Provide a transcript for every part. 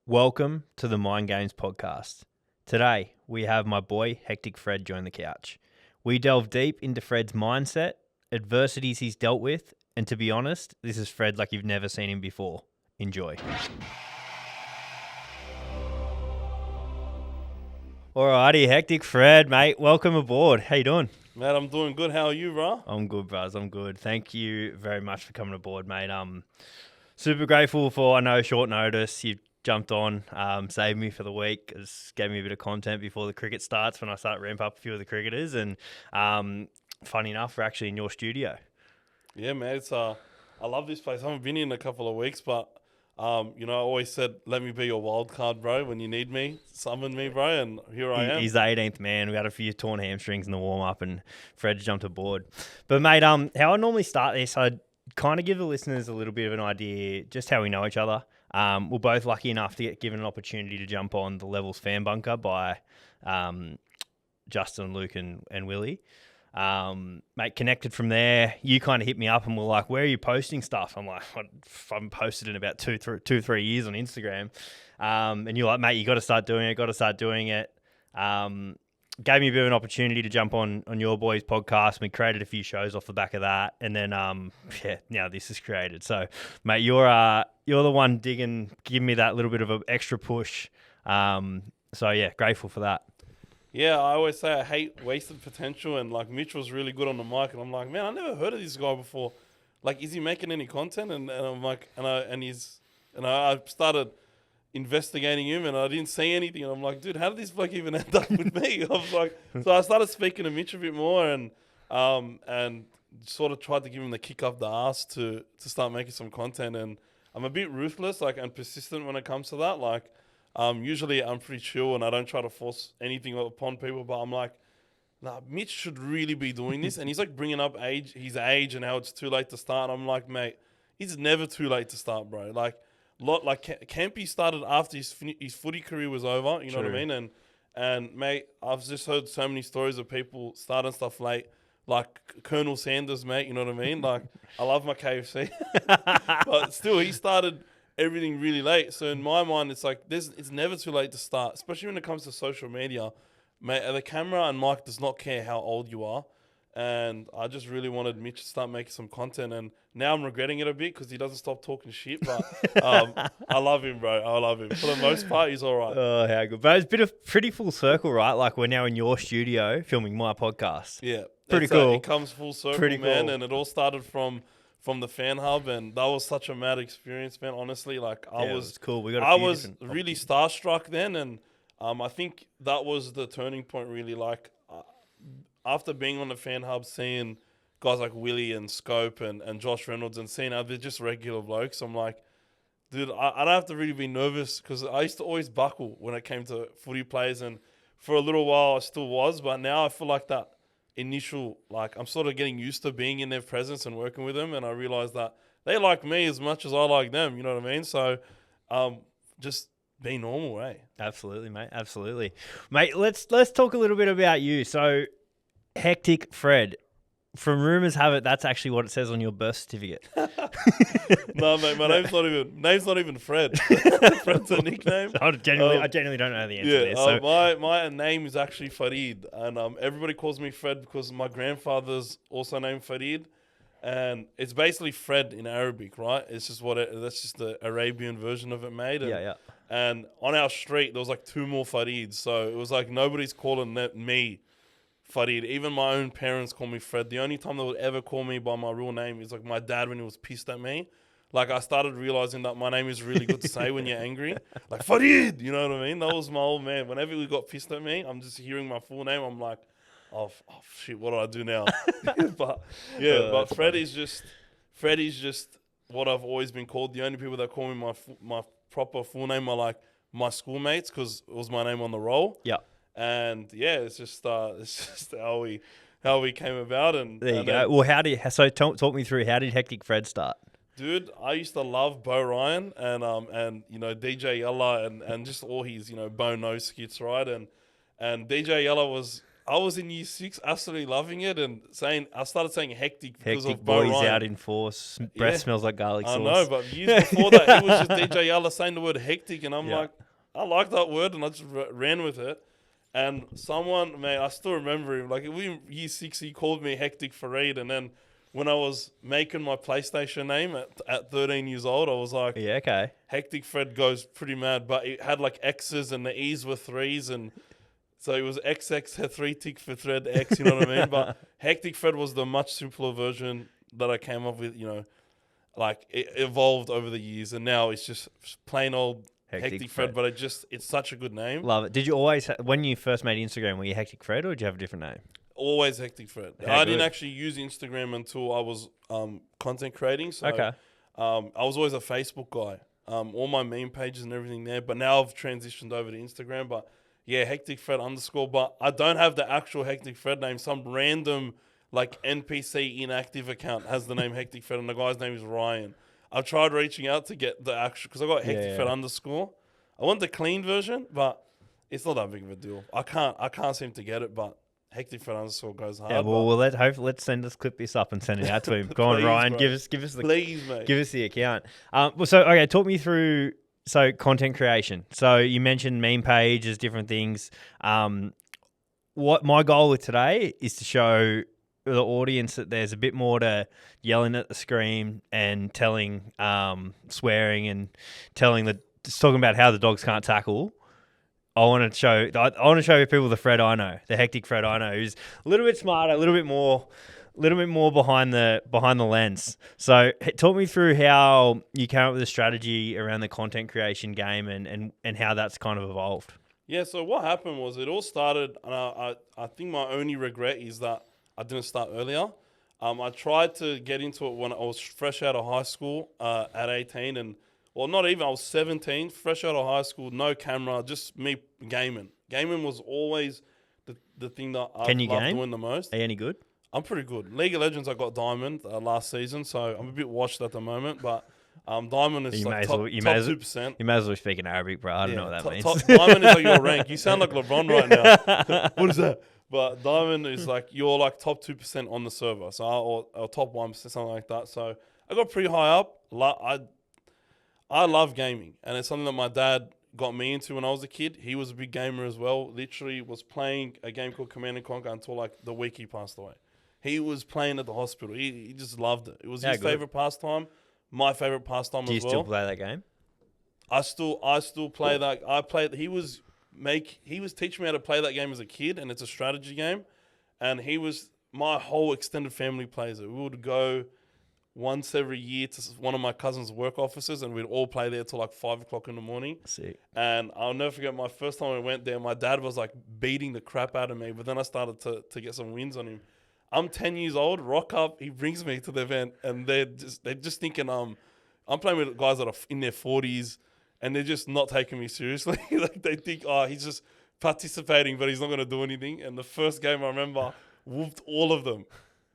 Welcome to the Mind Games podcast. Today, we have my boy HECTICFRED join the couch. We delve deep into Fred's mindset, adversities he's dealt with, and to be honest, this is Fred like you've never seen him before. Enjoy. Alrighty, HECTICFRED, mate. Welcome aboard. How you doing? Mate, I'm doing good. How are you, bro? I'm good, bros. I'm good. Thank you very much for coming aboard, mate. Super grateful for, I know, short notice. You jumped on, saved me for the week, gave me a bit of content before the cricket starts when I start ramp up a few of the cricketers. And funny enough, we're actually in your studio. Yeah, mate. I love this place. I haven't been in a couple of weeks, but I always said, let me be your wild card, bro. When you need me, summon me, bro. And here I am. He's the 18th man. We had a few torn hamstrings in the warm up, and Fred jumped aboard. But mate, how I normally start this, I'd kind of give the listeners a little bit of an idea just how we know each other. We're both lucky enough to get given an opportunity to jump on the Levels fan bunker by Justin, Luke, and Willie. Mate, connected from there. You kind of hit me up and were like, where are you posting stuff? I'm like, I've posted in about 3 years on Instagram. And you're like, mate, you got to start doing it. Gave me a bit of an opportunity to jump on your boys' podcast. We created a few shows off the back of that. And then, now this is created. So, mate, you're the one giving me that little bit of an extra push. Grateful for that. Yeah, I always say I hate wasted potential, and like Mitch was really good on the mic, and I'm like, man, I never heard of this guy before. Like, is he making any content? And I'm like, I started investigating him, and I didn't see anything, and I'm like, dude, how did this bloke even end up with me? I was like, so I started speaking to Mitch a bit more, and sort of tried to give him the kick up the ass to start making some content. And I'm a bit ruthless, and persistent when it comes to that. Usually I'm pretty chill and I don't try to force anything upon people, but I'm like, nah, Mitch should really be doing this. And he's like bringing up his age and how it's too late to start. I'm like, mate, it's never too late to start, bro. Campy started after his footy career was over. You know what I mean? And mate, I've just heard so many stories of people starting stuff late, like Colonel Sanders, mate. You know what I mean? Like, I love my KFC, but still, he started everything really late. So in my mind, it's like it's never too late to start, especially when it comes to social media. Mate, the camera and mic does not care how old you are. And I just really wanted Mitch to start making some content. And now I'm regretting it a bit because he doesn't stop talking shit. But I love him, bro. I love him. For the most part, he's all right. Oh, how good. But it's been a pretty full circle, right? Like, we're now in your studio filming my podcast. Yeah. Pretty cool. It comes full circle, Pretty man. cool. And it all started from the fan hub, and that was such a mad experience, man. Honestly, it was cool. I was really starstruck then, and I think that was the turning point. Really, after being on the fan hub, seeing guys like Willie and Scope and Josh Reynolds, and seeing how they're just regular blokes, I'm like, dude, I don't have to really be nervous, because I used to always buckle when it came to footy players, and for a little while I still was, but now I feel like that initial, I'm sort of getting used to being in their presence and working with them, and I realize that they like me as much as I like them, you know what I mean? So just be normal, eh? Absolutely, mate. Absolutely. Mate, let's talk a little bit about you. So, HECTICFRED, from rumours have it, that's actually what it says on your birth certificate. No, mate, my name's not even Fred. Fred's a nickname. I genuinely don't know the answer to this. So. My name is actually Farid, and everybody calls me Fred because my grandfather's also named Farid, and it's basically Fred in Arabic, right? It's just that's just the Arabian version of it, mate. And, And on our street, there was 2 more Farids, so it was like nobody's calling me Farid. Even my own parents call me Fred. The only time they would ever call me by my real name is my dad when he was pissed at me. I started realizing that my name is really good to say when you're angry. Farid, you know what I mean? That was my old man. Whenever he got pissed at me, I'm just hearing my full name. I'm like, oh shit, what do I do now? But Fred is just what I've always been called. The only people that call me my proper full name are my schoolmates, because it was my name on the roll. Yeah. And it's just how we came about. And there you go. Well, talk me through, how did HECTICFRED start? Dude, I used to love Bo Ryan and DJ Yella and just all his Bo No skits, right? And DJ Yella was I was in year 6, absolutely loving it, and I started saying hectic because Hectic of Bo boys Ryan. out in force. Breath Yeah. smells like garlic I sauce. know, but years before that, he was just DJ Yalla saying the word hectic, and I'm Yeah. like, I like that word, and I just ran with it. And someone, man, I still remember him. Like, in year 6, he called me HECTICFRED, and then when I was making my PlayStation name at 13 years old, I was like, Yeah, okay. HECTICFRED goes pretty mad, but it had like X's and the E's were 3s, and so it was XX 3 tick for thread X, you know what I mean? But HECTICFRED was the much simpler version that I came up with, you know, like it evolved over the years, and now it's just plain old HECTICFRED, but it's such a good name. Love it. Did you always, when you first made Instagram, were you HECTICFRED or did you have a different name? Always HECTICFRED. I didn't actually use Instagram until I was content creating. So Okay. I was always a Facebook guy. All my meme pages and everything there, but now I've transitioned over to Instagram. But yeah, HECTICFRED_. But I don't have the actual HECTICFRED name. Some random like NPC inactive account has the name HECTICFRED, and the guy's name is Ryan. I've tried reaching out to get the actual, because I got HECTICFRED_. I want the clean version, but it's not that big of a deal. I can't seem to get it, but HECTICFRED_ goes hard. Yeah, well, let's send us clip this up and send it out to him. Go on, Please, Ryan, bro. give us the Please, mate. give us the account. So okay, talk me through content creation. So you mentioned meme pages, different things. What my goal with today is to show the audience that there's a bit more to yelling at the screen and telling, swearing and just talking about how the dogs can't tackle. I want to show people the Fred I know, the hectic Fred I know, who's a little bit smarter, a little bit more behind the lens. So talk me through how you came up with a strategy around the content creation game and how that's kind of evolved. Yeah, so what happened was it all started, and I think my only regret is that I didn't start earlier. I tried to get into it when I was fresh out of high school at 18, and well, not even, I was 17, fresh out of high school, no camera, just me gaming. Gaming was always the thing that I loved doing the most. Are you any good? I'm pretty good. League of Legends, I got Diamond last season, so I'm a bit washed at the moment, but Diamond is top 2%. You may as well be speaking Arabic, bro. I don't know what that means. Diamond is like your rank. You sound like LeBron right now. What is that? But Diamond is like, you're like top 2% on the server, so or top 1%, something like that. So I got pretty high up. I love gaming, and it's something that my dad got me into when I was a kid. He was a big gamer as well. Literally was playing a game called Command & Conquer until like the week he passed away. He was playing at the hospital. He just loved it. It was his favorite pastime, my favorite pastime as well. Do you still play that game? I still play that. I played. He was teaching me how to play that game as a kid, and it's a strategy game. And my whole extended family plays it. We would go once every year to one of my cousin's work offices, and we'd all play there till like 5 o'clock in the morning. Sick. And I'll never forget my first time I went there. My dad was like beating the crap out of me, but then I started to get some wins on him. I'm 10 years old, rock up, he brings me to the event, and they're just thinking I'm playing with guys that are in their 40s, and they're just not taking me seriously. Like they think, he's just participating, but he's not going to do anything. And the first game I remember, whooped all of them.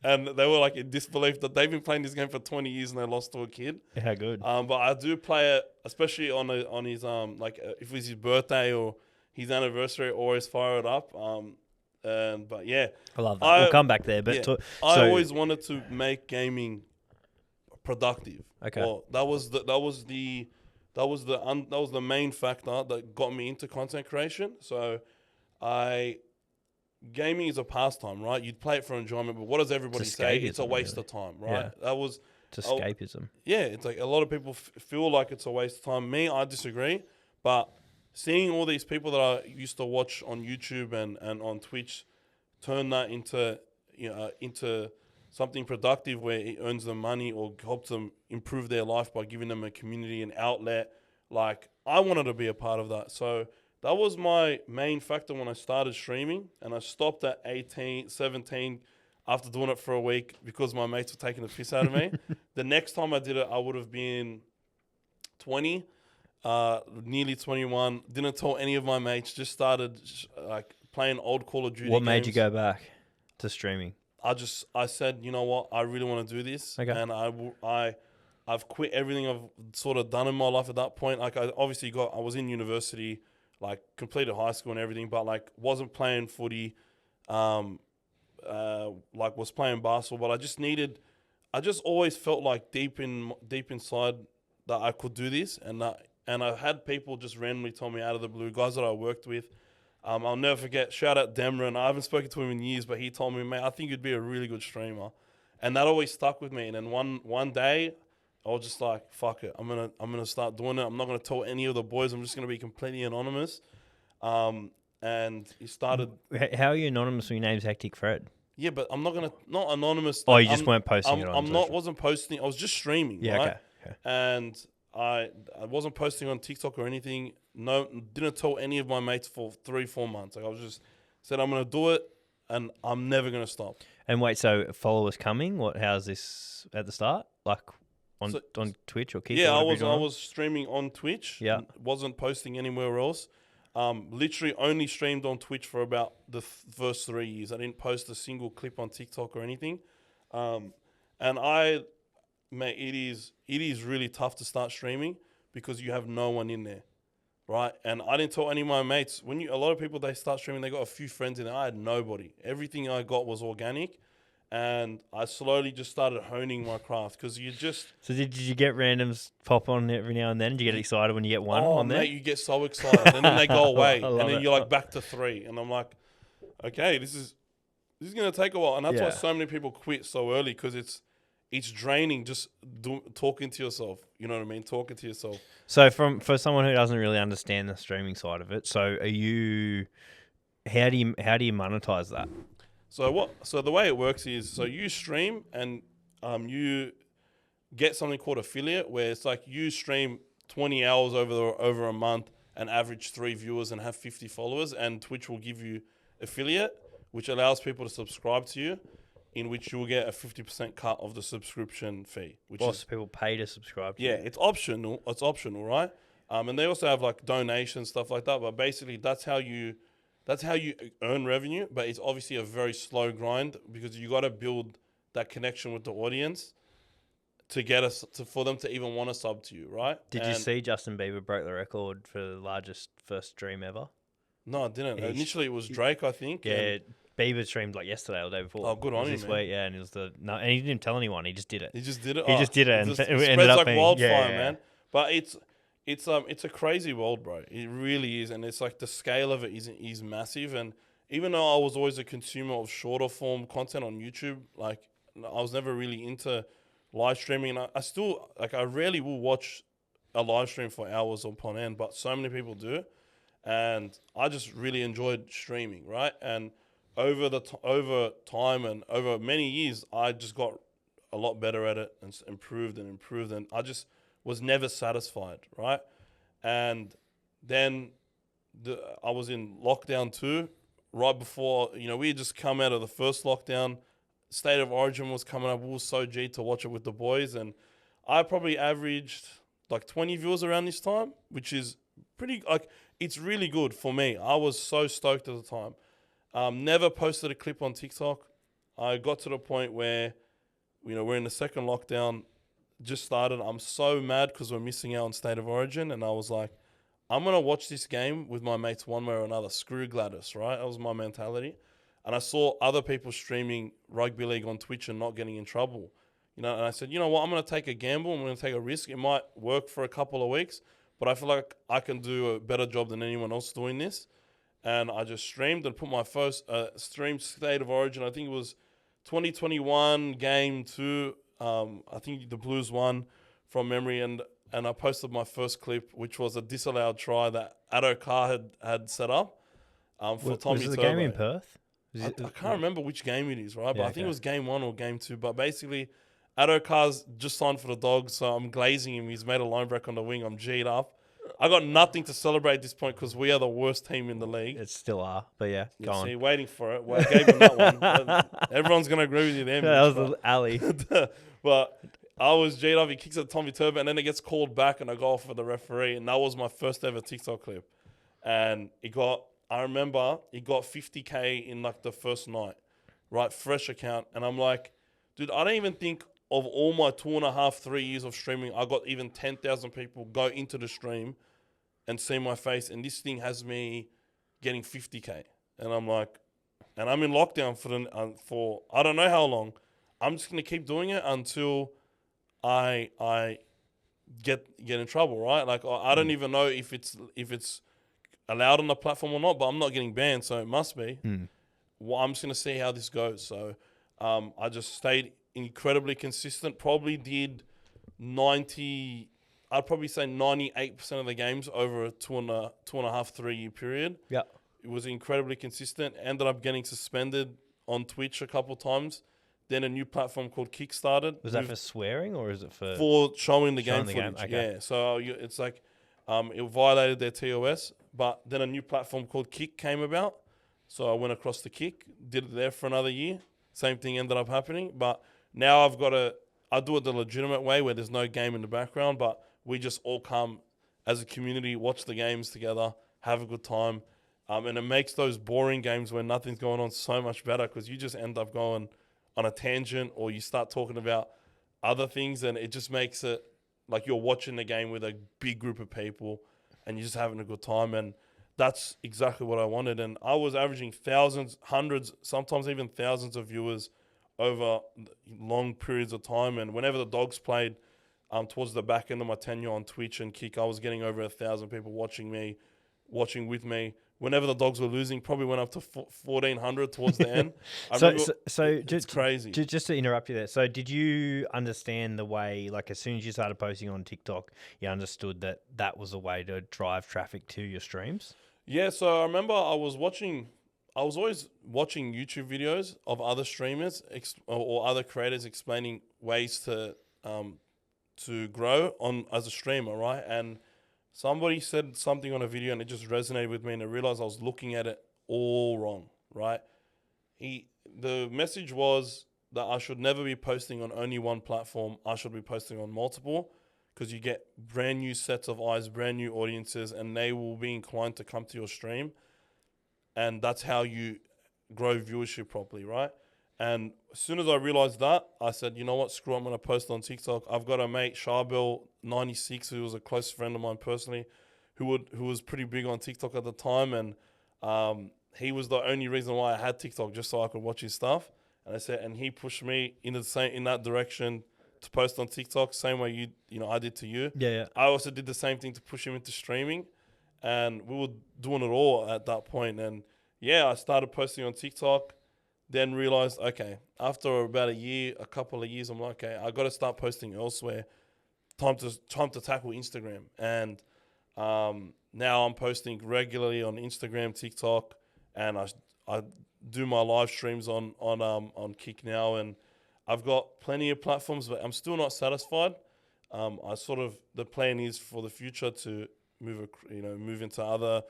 And they were like in disbelief that they've been playing this game for 20 years and they lost to a kid. How good. But I do play it, especially on his if it's his birthday or his anniversary, always fire it up. But yeah, I love that. We'll come back there, but yeah, I always wanted to make gaming productive. Okay. Well, that was the main factor that got me into content creation. So gaming is a pastime, right? You'd play it for enjoyment, but what does everybody say? It's a waste of time, right? Yeah. It's escapism. Yeah, it's like a lot of people feel like it's a waste of time. Me, I disagree. But seeing all these people that I used to watch on YouTube and on Twitch turn that into something productive where it earns them money or helps them improve their life by giving them a community, an outlet, like I wanted to be a part of that. So that was my main factor when I started streaming, and I stopped at 18, 17 after doing it for a week because my mates were taking the piss out of me. The next time I did it, I would have been 20, nearly 21. Didn't tell any of my mates, just started like playing old Call of Duty What games. made you go back to streaming? I said, you know what, I really want to do this. Okay. And I've quit everything I've sort of done in my life at that point. Like I was in university, like completed high school and everything, but like wasn't playing footy. like was playing basketball, but I just always felt like deep inside that I could do this, and I had people just randomly tell me out of the blue, guys that I worked with. I'll never forget, shout out Demron. I haven't spoken to him in years, but he told me, mate, I think you'd be a really good streamer. And that always stuck with me. And then one day, I was just like, fuck it. I'm gonna start doing it. I'm not gonna tell any of the boys. I'm just gonna be completely anonymous. And he started. How are you anonymous when your name's HECTICFRED? Yeah, but I'm not anonymous. Oh, you just weren't posting it on social. Wasn't posting. I was just streaming. Yeah, right? okay. And I wasn't posting on TikTok or anything. No, didn't tell any of my mates for 3-4 months. Like I was just said, I'm gonna do it, and I'm never gonna stop. And wait, so followers coming? How's this at the start? Like on Twitch or Kick? Yeah, I was streaming on Twitch. Yeah, wasn't posting anywhere else. Literally only streamed on Twitch for about the first 3 years. I didn't post a single clip on TikTok or anything. And mate, it is really tough to start streaming because you have no one in there, right? And I didn't tell any of my mates. A lot of people, they start streaming, they got a few friends in there. I had nobody. Everything I got was organic. And I slowly just started honing my craft because you just... So did you get randoms pop on every now and then? Did you get excited when you get one on there? Oh, mate, you get so excited. And then they go away. And then it. you're like back to 3. And I'm like, okay, this is going to take a while. And that's why so many people quit so early because it's draining just talking to yourself. You know what I mean? Talking to yourself. So for someone who doesn't really understand the streaming side of it, so how do you monetize that? So the way it works is, so you stream and you get something called affiliate, where it's like you stream 20 hours over a month and average 3 viewers and have 50 followers, and Twitch will give you affiliate, which allows people to subscribe to you, in which you will get a 50% cut of the subscription fee. Which is people pay to subscribe to you. It's optional. It's optional, right? And they also have like donations, stuff like that. But basically, that's how you earn revenue. But it's obviously a very slow grind because you got to build that connection with the audience to get for them to even want to sub to you, right? Did you see Justin Bieber broke the record for the largest first stream ever? No, I didn't. Initially, it was Drake, I think. Yeah, Bieber streamed like yesterday or the day before. Oh, good on him, this week, yeah, and and he didn't tell anyone. He just did it. He just did it. He just did it, and it ended spreads up like being wildfire, man. But it's a crazy world, bro. It really is, and it's like the scale of it is massive. And even though I was always a consumer of shorter form content on YouTube, like I was never really into live streaming. And I still I rarely will watch a live stream for hours upon end, but so many people do, and I just really enjoyed streaming, right? And over time and over many years, I just got a lot better at it and improved, and I just was never satisfied, right? And then I was in lockdown 2, right before, we had just come out of the first lockdown. State of Origin was coming up. We were so G to watch it with the boys, and I probably averaged like 20 viewers around this time, which is pretty, it's really good for me. I was so stoked at the time. Never posted a clip on TikTok. I got to the point where, we're in the second lockdown, just started. I'm so mad because we're missing out on State of Origin. And I was like, I'm going to watch this game with my mates one way or another. Screw Gladys, right? That was my mentality. And I saw other people streaming rugby league on Twitch and not getting in trouble. And I said, you know what? I'm going to take a gamble. I'm going to take a risk. It might work for a couple of weeks, but I feel like I can do a better job than anyone else doing this. And I just streamed and put my first stream State of Origin. I think it was 2021 game 2. I think the Blues won from memory. And I posted my first clip, which was a disallowed try that Addo Carr had set up for Tommy Turbo. Was it a game in Perth? I can't remember which game it is, right? But I think it was game 1 or game 2. But basically, Addo Carr's just signed for the Dogs, so I'm glazing him. He's made a line break on the wing. I'm G'd up. I got nothing to celebrate at this point because we are the worst team in the league. It still are, but yeah, go on. See, waiting for it. Well, I gave him that one. Everyone's going to agree with you there. That was the alley. But I was G'd up. He kicks at Tommy Turbo, and then it gets called back, and I go off for the referee. And that was my first ever TikTok clip. And I remember it got 50K in like the first night, right? Fresh account. And I'm like, dude, I don't even think of all my 2.5, 3 years of streaming, I got even 10,000 people go into the stream and see my face. And this thing has me getting 50K. And I'm like, and I'm in lockdown for I don't know how long. I'm just gonna keep doing it until I get in trouble, right? Like I don't even know if it's allowed on the platform or not, but I'm not getting banned, so it must be. Well, I'm just gonna see how this goes. So I just stayed incredibly consistent. Probably did 90. I'd probably say 98% of the games over a two and a half, 3 year period. Yeah. It was incredibly consistent. Ended up getting suspended on Twitch a couple times. Then a new platform called Kick started. Was that for swearing or is it for showing the game the footage? game? Okay. Yeah. So it's like it violated their TOS. But then a new platform called Kick came about. So I went across to Kick, did it there for another year. Same thing ended up happening. But now I do it the legitimate way where there's no game in the background, but we just all come as a community, watch the games together, have a good time. And it makes those boring games where nothing's going on so much better because you just end up going on a tangent or you start talking about other things and it just makes it like you're watching the game with a big group of people and you're just having a good time. And that's exactly what I wanted. And I was averaging thousands, hundreds, sometimes even thousands of viewers over long periods of time. And whenever the Dogs played towards the back end of my tenure on Twitch and Kick, I was getting over 1,000 people watching with me. Whenever the Dogs were losing, probably went up to 1,400 towards the end. It's crazy. Just to interrupt you there. So did you understand the way, like as soon as you started posting on TikTok, you understood that was a way to drive traffic to your streams? Yeah, so I remember I was always watching YouTube videos of other streamers or other creators explaining ways to grow on as a streamer, right? And somebody said something on a video and it just resonated with me and I realized I was looking at it all wrong, right? The message was that I should never be posting on only one platform. I should be posting on multiple because you get brand new sets of eyes, brand new audiences, and they will be inclined to come to your stream. And that's how you grow viewership properly, right? And as soon as I realized that, I said, you know what, screw it, I'm going to post on TikTok. I've got a mate, Charbel96, who was a close friend of mine personally, who was pretty big on TikTok at the time. And he was the only reason why I had TikTok, just so I could watch his stuff. And I said, and he pushed me in that direction to post on TikTok, same way I did to you. Yeah. I also did the same thing to push him into streaming. And we were doing it all at that point. And yeah, I started posting on TikTok. Then realized, okay, after about a couple of years, I'm like, okay, I got to start posting elsewhere. Time to tackle Instagram. And now I'm posting regularly on Instagram, TikTok, and I do my live streams on Kick now. And I've got plenty of platforms, but I'm still not satisfied. The plan is for the future to move into other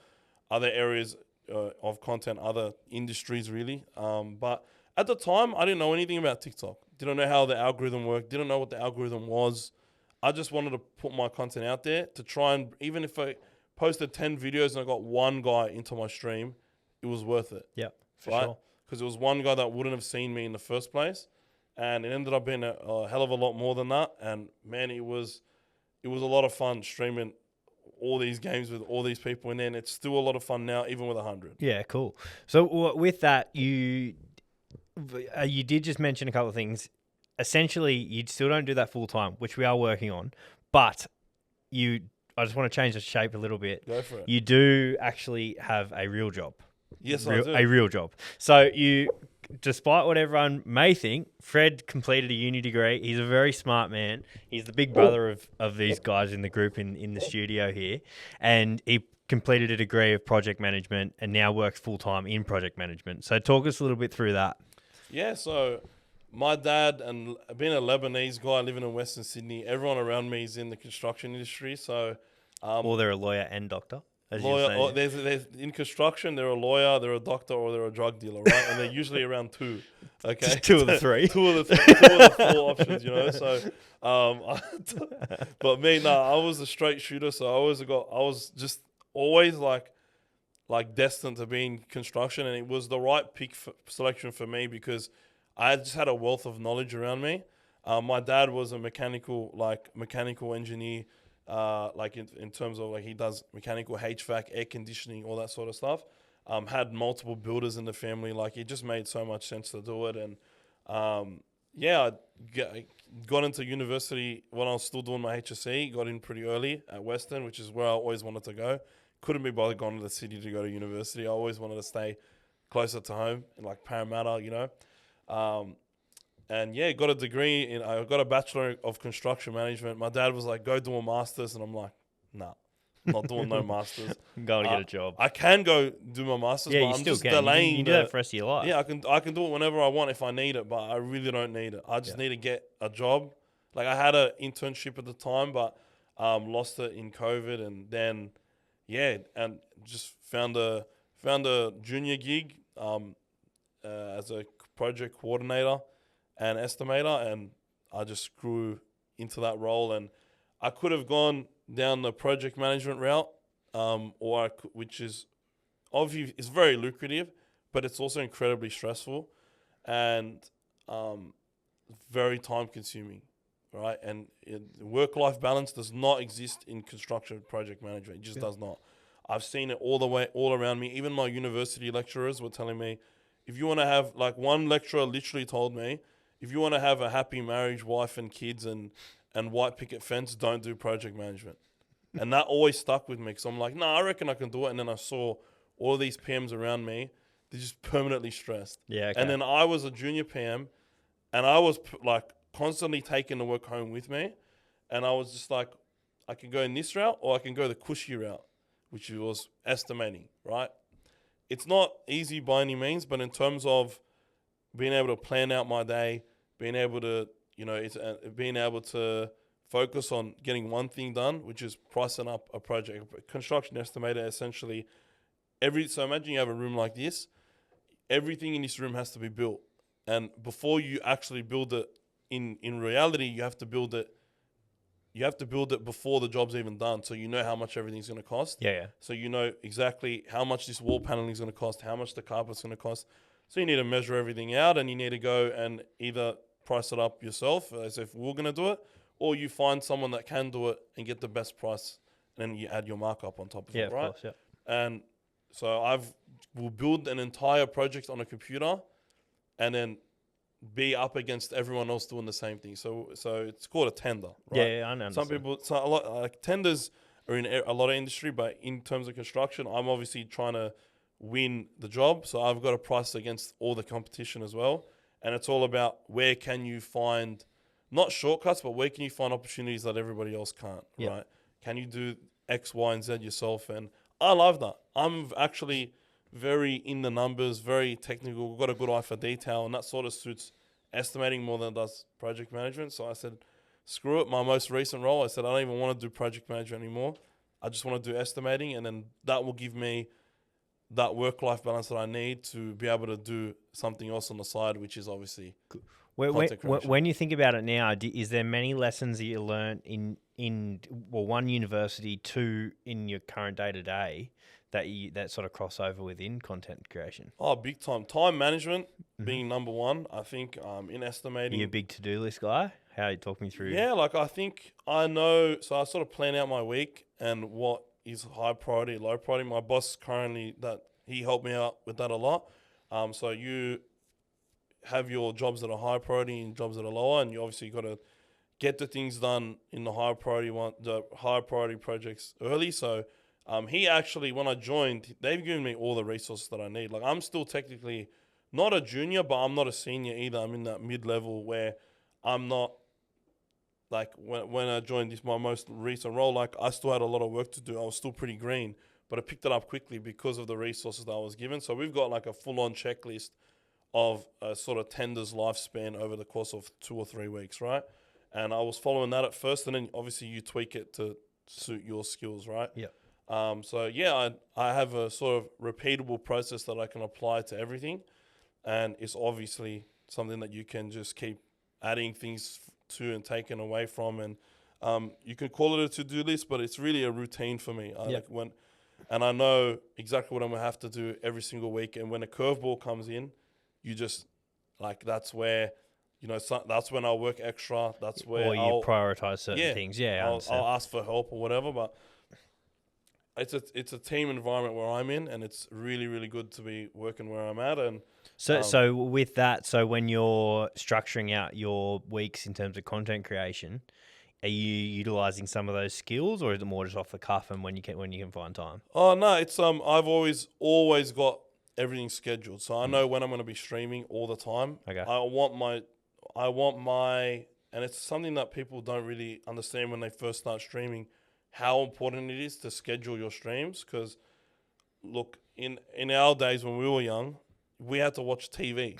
areas of content, other industries really. But at the time, I didn't know anything about TikTok. Didn't know how the algorithm worked. Didn't know what the algorithm was. I just wanted to put my content out there to try and, even if I posted 10 videos and I got one guy into my stream, it was worth it. Yeah, for right? sure. Because it was one guy that wouldn't have seen me in the first place. And it ended up being a hell of a lot more than that. And man, it was a lot of fun streaming all these games with all these people, and then it's still a lot of fun now, even with 100. Yeah, cool. So with that, you did just mention a couple of things. Essentially, you still don't do that full time, which we are working on, but I just want to change the shape a little bit. Go for it. You do actually have a real job. Yes, I do. A real job. So despite what everyone may think, Fred completed a uni degree. He's a very smart man. He's the big brother of these guys in the group in the studio here. And he completed a degree of project management and now works full-time in project management. So talk us a little bit through that. Yeah, so my dad, and being a Lebanese guy living in Western Sydney, everyone around me is in the construction industry. So, or they're a lawyer and doctor. There's in construction, they're a lawyer, they're a doctor, or they're a drug dealer, right? And they're usually around two. Okay, just two of the three. two of the four options, So, but me, I was a straight shooter, so I was just always like destined to be in construction, and it was the right selection for me because I just had a wealth of knowledge around me. My dad was a mechanical engineer. In terms of he does mechanical HVAC, air conditioning, all that sort of stuff. had multiple builders in the family. Like, it just made so much sense to do it. And I got into university when I was still doing my HSC. Got in pretty early at Western, which is where I always wanted to go. Couldn't be bothered going to the city to go to university. I always wanted to stay closer to home in like Parramatta, you know. Got a degree I got a Bachelor of Construction Management. My dad was like, go do a master's. And I'm like, nah, not doing no master's. Go to get a job. I can go do my master's, Yeah, but you I'm still just can. delaying. You can do that for the rest of your life. Yeah, I can do it whenever I want if I need it, but I really don't need it. I just need to get a job. Like, I had an internship at the time, but lost it in COVID, and then and just found a junior gig as a project coordinator and estimator, and I just grew into that role. And I could have gone down the project management route, which is obviously it's very lucrative, but it's also incredibly stressful and very time consuming, right? And work-life balance does not exist in construction project management. It just does not. I've seen it all around me. Even my university lecturers were telling me, if you want to have, like, one lecturer literally told me, if you want to have a happy marriage, wife and kids and white picket fence, don't do project management. And that always stuck with me, because I'm like, I reckon I can do it. And then I saw all of these PMs around me, they're just permanently stressed. Yeah, okay. And then I was a junior PM, and I was like constantly taking the work home with me. And I was just like, I can go in this route, or I can go the cushy route, which was estimating, right? It's not easy by any means, but in terms of being able to plan out my day, being able to, being able to focus on getting one thing done, which is pricing up a project. A construction estimator, essentially, so imagine you have a room like this. Everything in this room has to be built. And before you actually build it, in reality, you have to build it. You have to build it before the job's even done, so you know how much everything's going to cost. Yeah. So you know exactly how much this wall paneling is going to cost, how much the carpet's going to cost. So you need to measure everything out, and you need to go and either price it up yourself, as if we're going to do it, or you find someone that can do it and get the best price, and then you add your markup on top of it, right? Of course, yeah. And so we'll build an entire project on a computer, and then be up against everyone else doing the same thing. So it's called a tender, right? Yeah, I know. Some people, a lot like tenders are in a lot of industry, but in terms of construction, I'm obviously trying to win the job. So I've got to price against all the competition as well. And it's all about where can you find, not shortcuts, but where can you find opportunities that everybody else can't, right? Can you do X, Y, and Z yourself? And I love that. I'm actually very in the numbers, very technical. We've got a good eye for detail, and that sort of suits estimating more than it does project management. So I said, screw it. My most recent role, I said, I don't even want to do project management anymore. I just want to do estimating, and then that will give me that work-life balance that I need to be able to do something else on the side, which is obviously when you think about it now, is there many lessons that you learned in one university, two in your current day-to-day that sort of cross over within content creation? Oh, big time. Time management being number one, I think, in estimating. Are you a big to-do list guy? How you talk me through? Yeah, like I think I know, so I sort of plan out my week and what is high priority, low priority. My boss currently, he helped me out with that a lot. So you have your jobs that are high priority and jobs that are lower, and you obviously got to get the things done in the high priority projects early. So he actually, when I joined, they've given me all the resources that I need. Like, I'm still technically not a junior, but I'm not a senior either. I'm in that mid-level where I'm not, like, when I joined my most recent role, like, I still had a lot of work to do. I was still pretty green, but I picked it up quickly because of the resources that I was given. So we've got like a full-on checklist of a sort of tender's lifespan over the course of 2 or 3 weeks, right? And I was following that at first, and then obviously you tweak it to suit your skills, right? Yeah. I have a sort of repeatable process that I can apply to everything, and it's obviously something that you can just keep adding things to and taking away from, and you can call it a to-do list, but it's really a routine for me. And I know exactly what I'm gonna have to do every single week, and when a curveball comes in, you just, like, that's where, that's when I'll work extra. That's where I'll prioritize certain things. Yeah, I'll ask for help or whatever. But it's a team environment where I'm in, and it's really, really good to be working where I'm at. And So with that, so when you're structuring out your weeks in terms of content creation, are you utilizing some of those skills, or is it more just off the cuff and when you can find time? oh no, it's I've always got everything scheduled, so I know when I'm going to be streaming all the time. Okay. I want my, and it's something that people don't really understand when they first start streaming, how important it is to schedule your streams. Because look, in our days when we were young, we had to watch TV,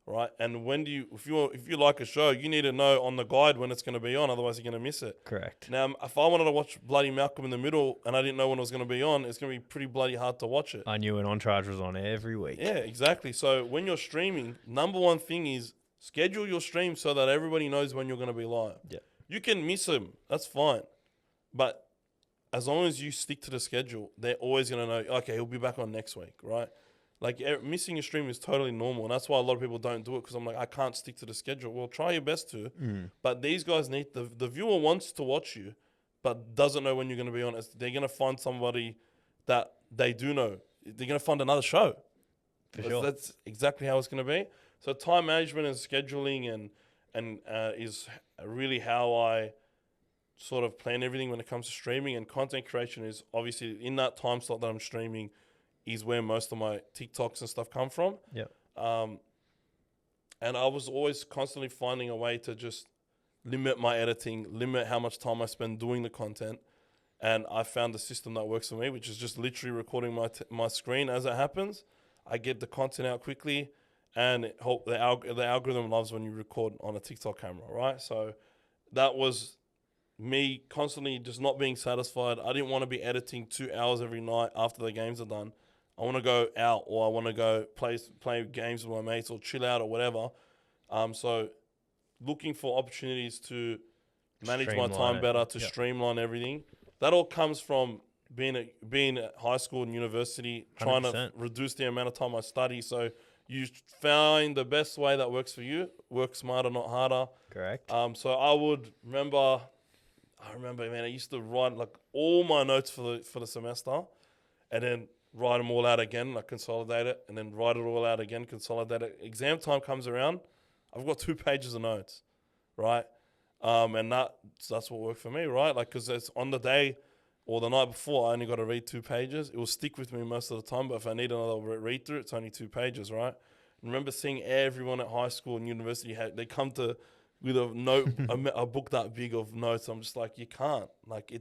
right? And if you like a show, you need to know on the guide when it's going to be on, otherwise you're going to miss it. Correct. Now, if I wanted to watch bloody Malcolm in the Middle and I didn't know when it was going to be on, it's going to be pretty bloody hard to watch it. I knew an Entourage was on every week. Yeah, exactly. So when you're streaming, number one thing is schedule your stream so that everybody knows when you're going to be live. Yeah. You can miss them. That's fine. But as long as you stick to the schedule, they're always going to know, okay, he'll be back on next week, right? Like, missing a stream is totally normal. And that's why a lot of people don't do it, because I'm like, I can't stick to the schedule. Well, try your best to. But these guys need, the viewer wants to watch you, but doesn't know when you're going to be on. They're going to find somebody that they do know. They're going to find another show. For sure. That's exactly how it's going to be. So time management and scheduling and is really how I sort of plan everything when it comes to streaming. And content creation is obviously in that time slot that I'm streaming is where most of my TikToks and stuff come from. Yeah. And I was always constantly finding a way to just limit my editing, limit how much time I spend doing the content. And I found the system that works for me, which is just literally recording my screen as it happens. I get the content out quickly, and the algorithm loves when you record on a TikTok camera, right? So that was me constantly just not being satisfied. I didn't want to be editing 2 hours every night after the games are done. I want to go out, or I want to go play games with my mates, or chill out, or whatever. So looking for opportunities to manage my time better, to streamline everything. That all comes from being at high school and university, trying 100%. to reduce the amount of time I study. So you find the best way that works for you. Work smarter, not harder. Correct. So I remember, man, I used to write like all my notes for the semester, and then write them all out again, like consolidate it, and then write it all out again, consolidate it. Exam time comes around, I've got 2 pages of notes, right? And that's what worked for me, right? Like, because it's on the day or the night before, I only got to read 2 pages. It will stick with me most of the time, but if I need another read through, it's only 2 pages, right? I remember seeing everyone at high school and university, they come with a note, a book that big of notes. I'm just like, you can't. Like, you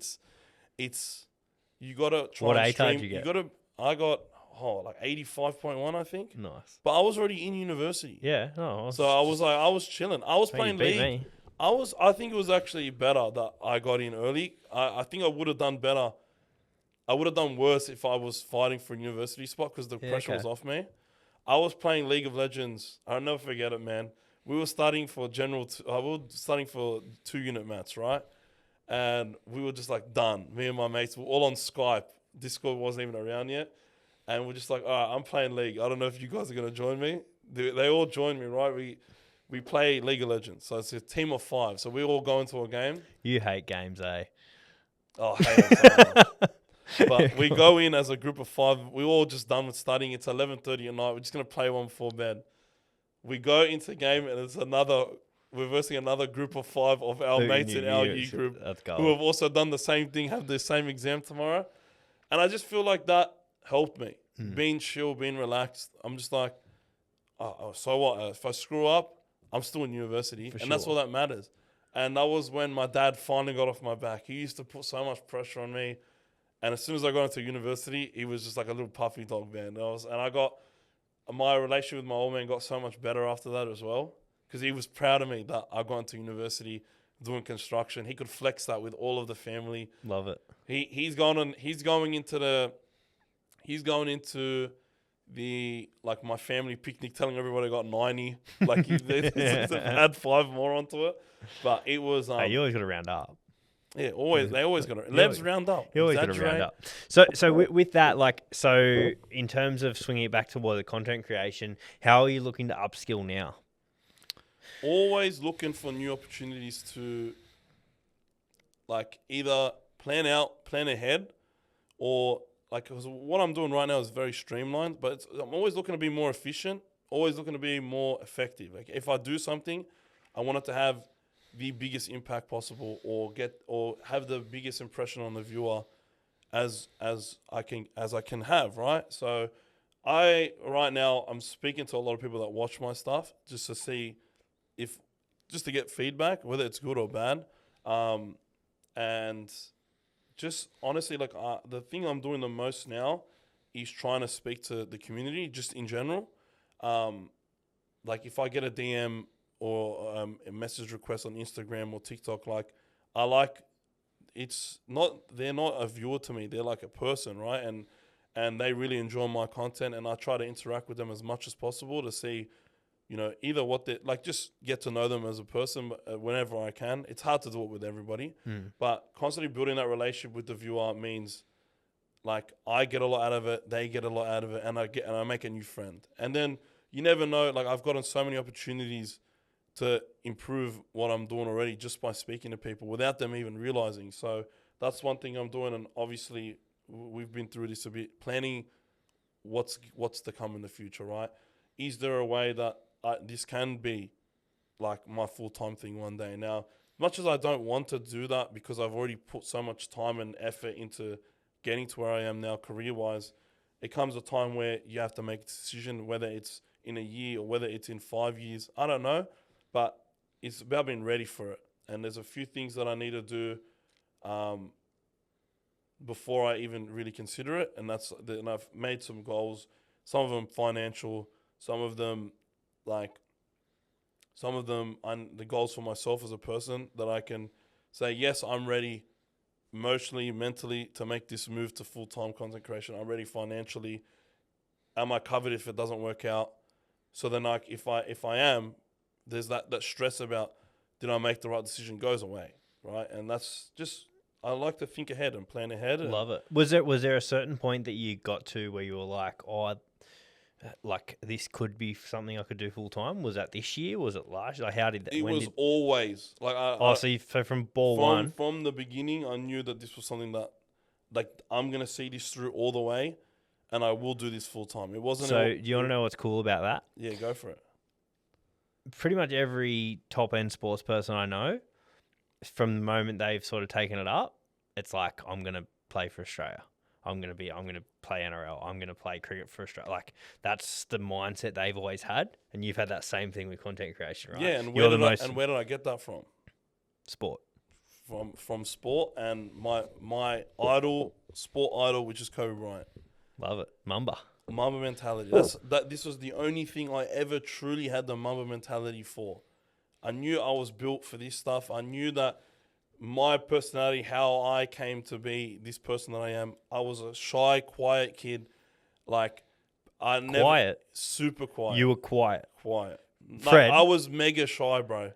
got to try What and A stream. did you get? I got, like 85.1, I think. Nice. But I was already in university. Yeah. No. So I was chilling. I was playing league. Me. I think it was actually better that I got in early. I think I would have done better. I would have done worse if I was fighting for a university spot, because the pressure was off me. I was playing League of Legends. I'll never forget it, man. We were studying for we were studying for 2-unit mats, right? And we were just like done. Me and my mates were all on Skype. Discord wasn't even around yet. And we're just like, all right, I'm playing League. I don't know if you guys are going to join me. They all joined me, right? We play League of Legends. So it's a team of 5. So we all go into a game. You hate games, eh? Oh, I hate it so much. But we go in as a group of 5. We're all just done with studying. It's 11:30 at night. We're just going to play one before bed. We go into the game, and we're versing another group of 5 of our mates in our U group who have also done the same thing, have the same exam tomorrow. And I just feel like that helped me. Being chill, being relaxed. I'm just like, so what? If I screw up, I'm still in university. That's all that matters. And that was when my dad finally got off my back. He used to put so much pressure on me. And as soon as I got into university, he was just like a little puffy dog, man. My relationship with my old man got so much better after that as well, because he was proud of me that I got into university doing construction. He could flex that with all of the family. Love it. He's going into the like my family picnic, telling everybody I got 90. Like they add 5 more onto it. But it was Hey, you always got to round up. Yeah, always. They always got to. Leb's round up. You always got to round up. So with that, like, so in terms of swinging it back to the content creation, how are you looking to upskill now? Always looking for new opportunities to, like, either plan ahead, or like, 'cause what I'm doing right now is very streamlined, but I'm always looking to be more efficient, always looking to be more effective. Like if I do something, I want it to have the biggest impact possible, or have the biggest impression on the viewer as I can have, right? So right now I'm speaking to a lot of people that watch my stuff just to see just to get feedback, whether it's good or bad. And just honestly, like the thing I'm doing the most now is trying to speak to the community just in general. Like if I get a DM or a message request on Instagram or TikTok, like they're not a viewer to me. They're like a person, right? And they really enjoy my content, and I try to interact with them as much as possible to see, either what they like, just get to know them as a person whenever I can. It's hard to do it with everybody, but constantly building that relationship with the viewer means like I get a lot out of it, they get a lot out of it, and I make a new friend. And then you never know, like I've gotten so many opportunities to improve what I'm doing already just by speaking to people without them even realizing. So that's one thing I'm doing, and obviously we've been through this a bit, planning what's to come in the future, right? Is there a way that this can be like my full-time thing one day? Now, much as I don't want to do that because I've already put so much time and effort into getting to where I am now career-wise, it comes a time where you have to make a decision, whether it's in a year or whether it's in 5 years. I don't know, but it's about being ready for it. And there's a few things that I need to do before I even really consider it. And and I've made some goals, some of them financial, some of them the goals for myself as a person that I can say, yes, I'm ready emotionally, mentally to make this move to full-time content creation. I'm ready financially. Am I covered if it doesn't work out? So then if I am, there's that stress about, did I make the right decision, goes away, right? And that's just, I like to think ahead and plan ahead. Love it. Was there a certain point that you got to where you were like, like this could be something I could do full time? Was that this year? Was it last year? Like how did that? It was always like so from ball from, one, from the beginning, I knew that this was something that, like, I'm gonna see this through all the way, and I will do this full time. It wasn't. So do you want to know what's cool about that? Yeah, go for it. Pretty much every top end sports person I know, from the moment they've sort of taken it up, it's like, I'm gonna play for Australia. I'm gonna play NRL. I'm gonna play cricket for Australia. Like that's the mindset they've always had, and you've had that same thing with content creation, right? Yeah, and where did I get that from? Sport. From sport, and my sport idol, which is Kobe Bryant. Love it, Mamba mentality. This was the only thing I ever truly had the Mamba mentality for. I knew I was built for this stuff. I knew that my personality, how I came to be this person that I am. I was a shy, quiet kid. Like super quiet. You were quiet. Quiet. Fred, I was mega shy, bro.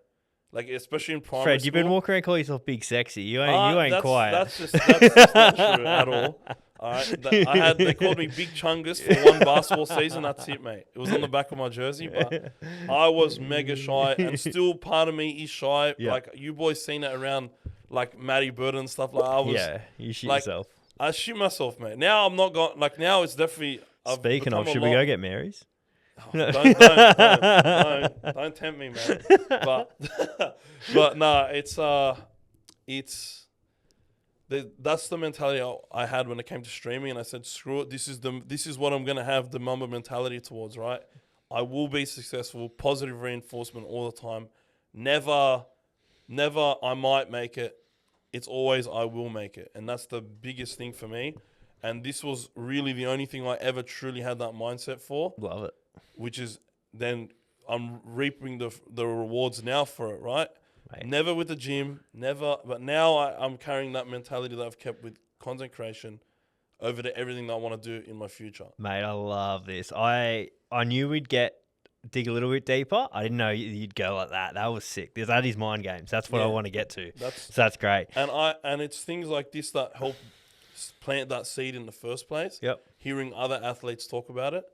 Like especially in primary Fred, school. you've been walking around calling yourself big sexy. You ain't quiet. That's just not true at all. All right, they called me Big Chungus for one basketball season. That's it, mate. It was on the back of my jersey, but I was mega shy, and still part of me is shy. Yeah. Like you boys seen it around, like Matty Bird and stuff. Like I was. Yeah, you shit like, yourself. I shit myself, mate. Now I'm not going. Like now it's definitely. Speaking of, should we go get Mary's? Oh, don't tempt me, man. But no, that's the mentality I had when it came to streaming, and I said, screw it. This is what I'm gonna have the Mamba mentality towards, right? I will be successful. Positive reinforcement all the time. Never. I might make it. It's always I will make it, and that's the biggest thing for me. And this was really the only thing I ever truly had that mindset for. Love it. Which is then I'm reaping the rewards now for it, right? Mate. Never with the gym, never. But now I'm carrying that mentality that I've kept with content creation over to everything that I want to do in my future. Mate, I love this. I knew we'd dig a little bit deeper. I didn't know you'd go like that. That was sick. That is mind games. That's what I want to get to. That's great. And it's things like this that help plant that seed in the first place. Yep. Hearing other athletes talk about it.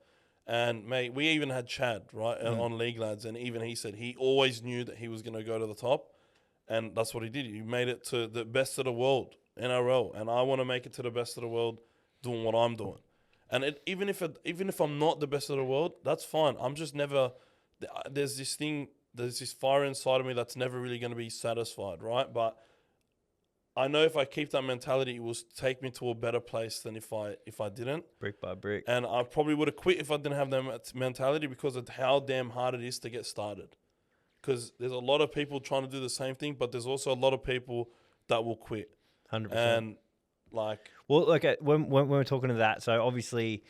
And, mate, we even had Chad, right, on League Lads, and even he said he always knew that he was going to go to the top, and that's what he did. He made it to the best of the world, NRL, and I want to make it to the best of the world doing what I'm doing. And even if I'm not the best of the world, that's fine. I'm just never. There's this fire inside of me that's never really going to be satisfied, right? But I know if I keep that mentality, it will take me to a better place than if I didn't. Brick by brick. And I probably would have quit if I didn't have that mentality because of how damn hard it is to get started. Because there's a lot of people trying to do the same thing, but there's also a lot of people that will quit. 100%. And like, well, look at when we're talking to that. So obviously,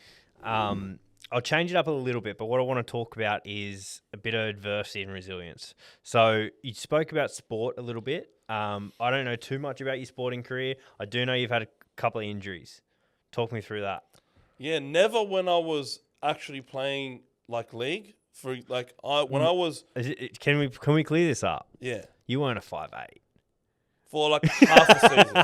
I'll change it up a little bit. But what I want to talk about is a bit of adversity and resilience. So you spoke about sport a little bit. I don't know too much about your sporting career. I do know you've had a couple of injuries. Talk me through that. Yeah, never when I was actually playing like league for like I was. Can we clear this up? Yeah, you weren't a 5'8" for like half a season.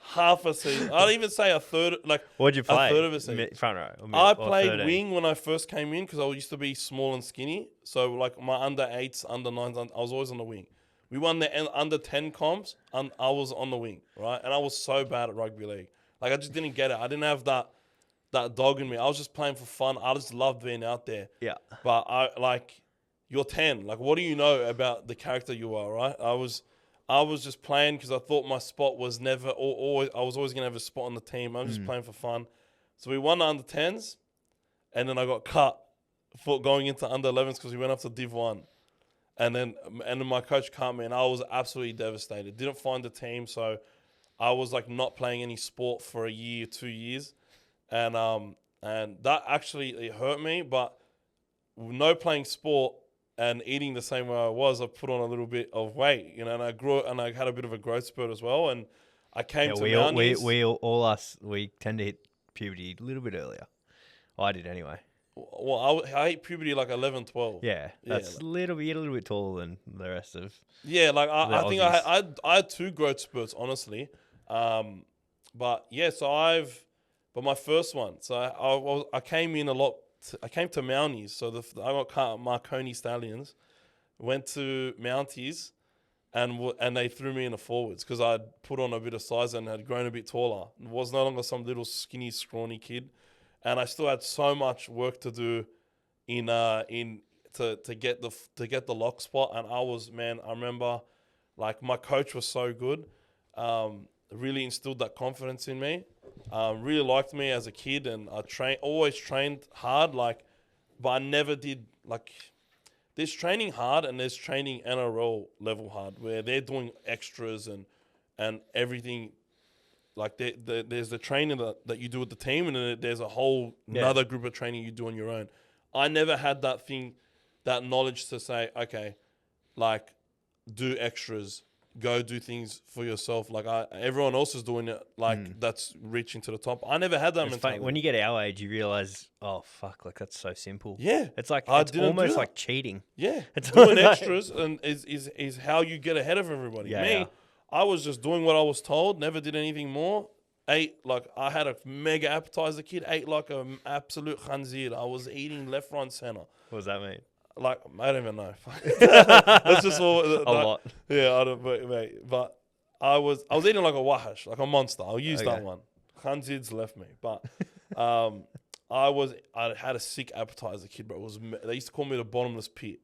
Half a season. I'd even say a third. Like what'd you play? A third of a season. Front row. I played 13. Wing when I first came in because I used to be small and skinny. So like my under 8s, under 9s, I was always on the wing. We won the under 10 comps, and I was on the wing, right? And I was so bad at rugby league. Like, I just didn't get it. I didn't have that dog in me. I was just playing for fun. I just loved being out there. Yeah. But you're 10. Like, what do you know about the character you are, right? I was just playing because I thought my spot was never, always, I was always going to have a spot on the team. I was just playing for fun. So we won the under 10s, and then I got cut for going into under 11s because we went up to Div 1. And then my coach cut me, and I was absolutely devastated. Didn't find the team, so I was like not playing any sport for a year, 2 years, and that actually it hurt me. But no playing sport and eating the same way I was, I put on a little bit of weight, and I grew and I had a bit of a growth spurt as well. And I came to Mounties. We tend to hit puberty a little bit earlier. I did anyway. Well, I hit puberty like 11, 12. Yeah, that's a little bit taller than the rest of. Yeah, like I think I had 2 growth spurts, honestly. But yeah, but my first one. So I came in a lot. I came to Mounties. So I got cut Marconi Stallions, went to Mounties, and they threw me in the forwards because I'd put on a bit of size and had grown a bit taller. I was no longer some little skinny, scrawny kid. And I still had so much work to do to get the lock spot. And I remember like my coach was so good, really instilled that confidence in me. Really liked me as a kid, and I always trained hard. But I never did like. There's training hard and there's training NRL level hard where they're doing extras and everything. Like there's the training that you do with the team, and then there's a whole another group of training you do on your own. I never had that knowledge to say, okay, like do extras, go do things for yourself. Like everyone else is doing it. Like that's reaching to the top. I never had that mentality. Funny. When you get our age, you realize, oh fuck, like that's so simple. Yeah, it's like it's almost like cheating. Yeah, it's doing extras and is how you get ahead of everybody. Me. I was just doing what I was told, never did anything more. I had a mega appetizer kid, ate like an absolute khanzir. I was eating left, right, center. What does that mean? Like, I don't even know. That's just all. A lot. Yeah, I don't, but I was eating like a wahash, like a monster. I'll use that one. Khanzir's left me. But I had a sick appetizer kid, bro. They used to call me the bottomless pit.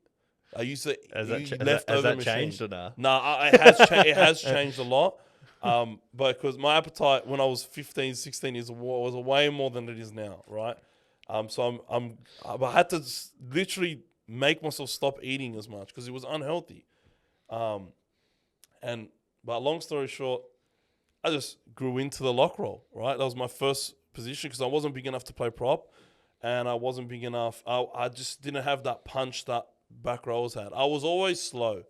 I used to has that changed or not? Nah, it has changed a lot. But because my appetite when I was 15, 16 was way more than it is now, right? So I had to literally make myself stop eating as much because it was unhealthy. But long story short, I just grew into the lock roll, right? That was my first position because I wasn't big enough to play prop, and I wasn't big enough. I just didn't have that punch that back rows had. I was always slow.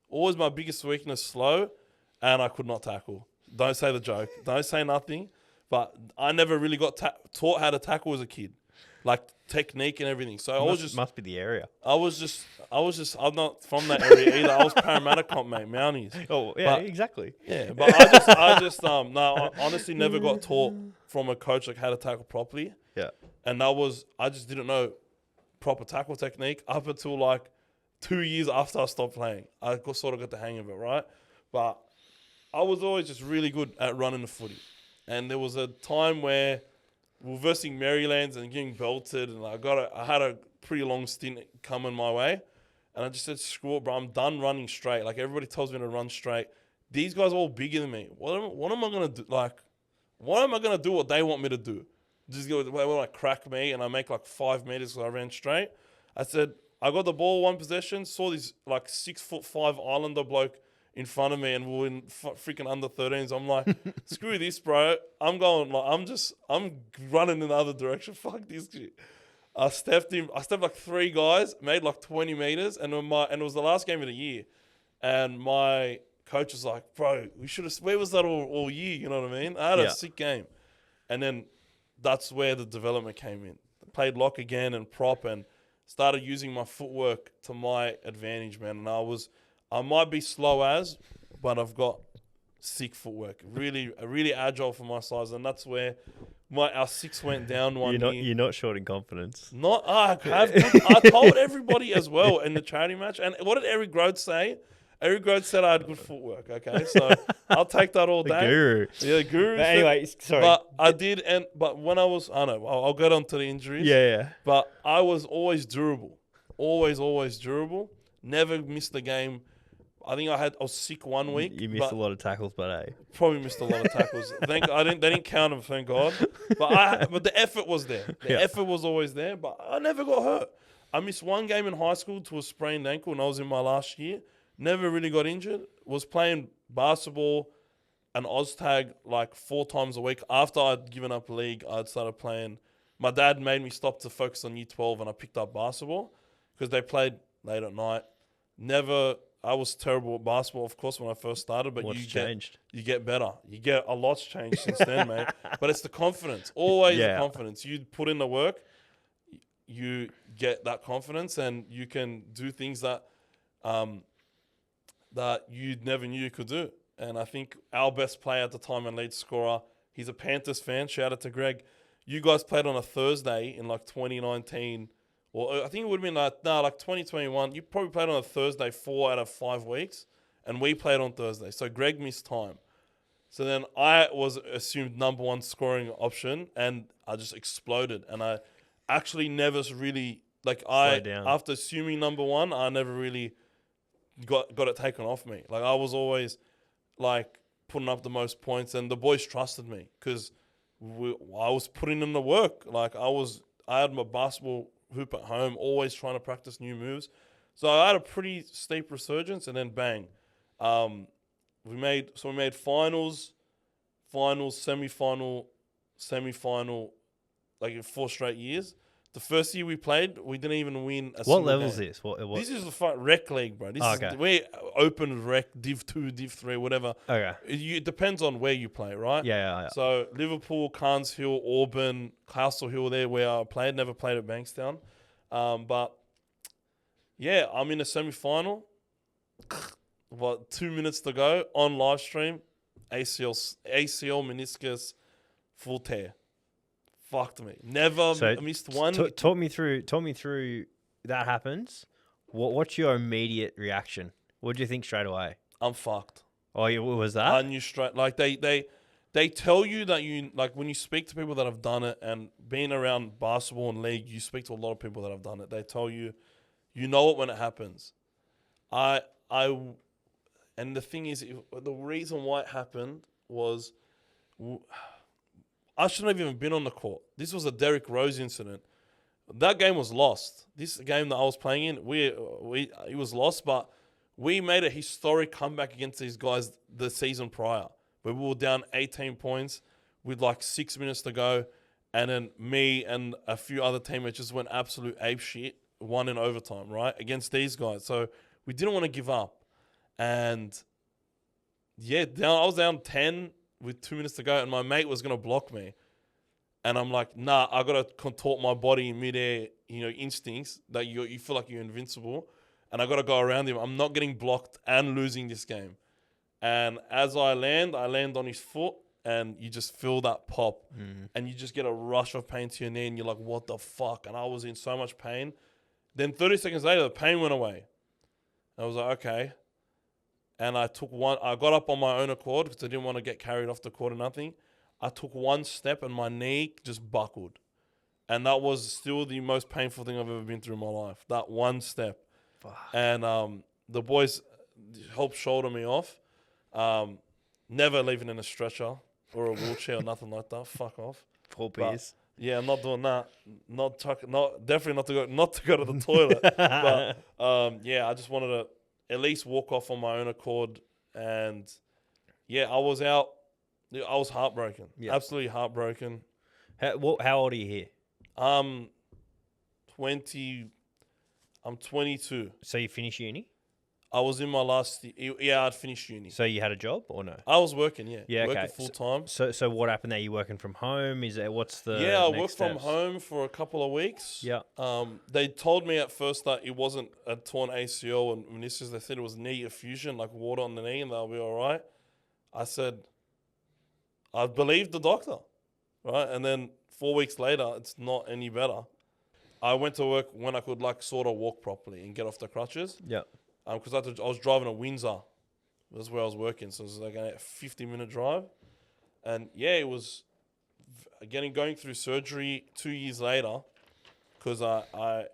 Always my biggest weakness, slow, and I could not tackle. Don't say the joke. Don't say nothing. But I never really got taught how to tackle as a kid, like technique and everything. So must be the area. I'm not from that area either. I was Parramatta comp, mate, Mounties. Oh yeah, exactly. Yeah, but I honestly never got taught from a coach like how to tackle properly. Yeah, and I just didn't know proper tackle technique up until like 2 years after I stopped playing. I sort of got the hang of it, right? But I was always just really good at running the footy. And there was a time where we were versing Marylands and getting belted, and I had a pretty long stint coming my way, and I just said, screw it, bro, I'm done running straight. Like, everybody tells me to run straight. These guys are all bigger than me. What am I gonna do? Like, what am I gonna do? What they want me to do? Just go the way when I crack me and I make like 5 meters because I ran straight. I said, I got the ball one possession, saw this like 6'5" Islander bloke in front of me, and we were in freaking under 13s. I'm like, screw this, bro. I'm running in the other direction. Fuck this shit. I stepped like 3 guys, made like 20 meters, and it was the last game of the year. And my coach was like, bro, where was that all year? You know what I mean? I had a sick game. And then that's where the development came in. Played lock again and prop, and started using my footwork to my advantage, man. And I might be slow but I've got sick footwork. Really agile for my size, and that's where our 6 went down one year. You're not short in confidence. I told everybody as well in the charity match. And what did Eric Groth say? Eric Groth said I had good footwork. Okay, so I'll take that all day. Guru. Yeah, the guru. But anyway, sorry. But I did, but when I was, I don't know, I'll get on to the injuries. Yeah. But I was always durable. Always durable. Never missed a game. I think I was sick one week. You missed a lot of tackles, but probably missed a lot of tackles. They didn't count them, thank God. But the effort was there. The effort was always there. But I never got hurt. I missed one game in high school to a sprained ankle, and I was in my last year. Never really got injured. Was playing basketball and OzTag like 4 times a week. After I'd given up league, I'd started playing. My dad made me stop to focus on year 12, and I picked up basketball because they played late at night. I was terrible at basketball, of course, when I first started, but what's changed? You get better. A lot's changed since then, mate. But it's the confidence. Always the confidence. You put in the work, you get that confidence, and you can do things that you never knew you could do. And I think our best player at the time and lead scorer, he's a Panthers fan. Shout out to Greg. You guys played on a Thursday in like 2019. Well, I think it would have been like 2021. You probably played on a Thursday 4 out of 5 weeks, and we played on Thursday. So Greg missed time. So then I was assumed number 1 scoring option, and I just exploded. And I actually never really, after assuming number 1, I never really got it taken off me. Like, I was always like putting up the most points, and the boys trusted me because I was putting in the work. Like, I had my basketball hoop at home, always trying to practice new moves. So I had a pretty steep resurgence, and then bang. We made finals, semi-final, like in 4 straight years. The first year we played, we didn't even win a single What level is game. this? What? This is the rec league, bro. We open rec, Div 2, Div 3, whatever. Okay. It depends on where you play, right? Yeah. So Liverpool, Carnes Hill, Auburn, Castle Hill, there where I played. Never played at Bankstown. But yeah, I'm in a semi-final. About 2 minutes to go on live stream. ACL meniscus full tear. Fucked me. Never missed one. Talk me through that happens. What's your immediate reaction? What do you think straight away? I'm fucked. Oh, what was that? I knew straight. Like they tell you that you, like, when you speak to people that have done it, and being around basketball and league, you speak to a lot of people that have done it. They tell you, you know it when it happens. And the thing is, the reason why it happened was, I shouldn't have even been on the court. This was a Derrick Rose incident. That game was lost. This game that I was playing in, it was lost, but we made a historic comeback against these guys the season prior. But we were down 18 points with like 6 minutes to go, and then me and a few other teammates just went absolute ape shit, won in overtime, right, against these guys. So we didn't want to give up. And yeah, I was down 10 with 2 minutes to go, and my mate was going to block me. And I'm like, nah, I got to contort my body in midair, instincts that you feel like you're invincible. And I got to go around him. I'm not getting blocked and losing this game. And as I land on his foot, and you just feel that pop. And you just get a rush of pain to your knee, and you're like, what the fuck? And I was in so much pain. Then 30 seconds later, the pain went away. And I was like, okay. And I got up on my own accord because I didn't want to get carried off the court or nothing. I took one step and my knee just buckled. And that was still the most painful thing I've ever been through in my life. That one step. Fuck. And the boys helped shoulder me off. Never leaving in a stretcher or a wheelchair or nothing like that. Fuck off. 4 But, beers. yeah, I'm not doing that. Definitely not to go to the toilet. But yeah, I just wanted to at least walk off on my own accord. And yeah, I was out. I was heartbroken. Yeah. Absolutely heartbroken. How old are you here? 20. I'm 22. So you finish uni? I was in my last year. Yeah, I'd finished uni. So you had a job or no? I was working, yeah. Yeah, okay. Working full time. So what happened there? You working from home? What's the Yeah, I next worked from steps? home for a couple of weeks. Yeah. They told me at first that it wasn't a torn ACL and meniscus. They said it was knee effusion, like water on the knee, and they'll be all right. I said, I believed the doctor, right? And then 4 weeks later, it's not any better. I went to work when I could like sort of walk properly and get off the crutches. Yeah. Because I was driving to Windsor. That's where I was working. So it was like a 50-minute drive. And yeah, it was going through surgery 2 years later because I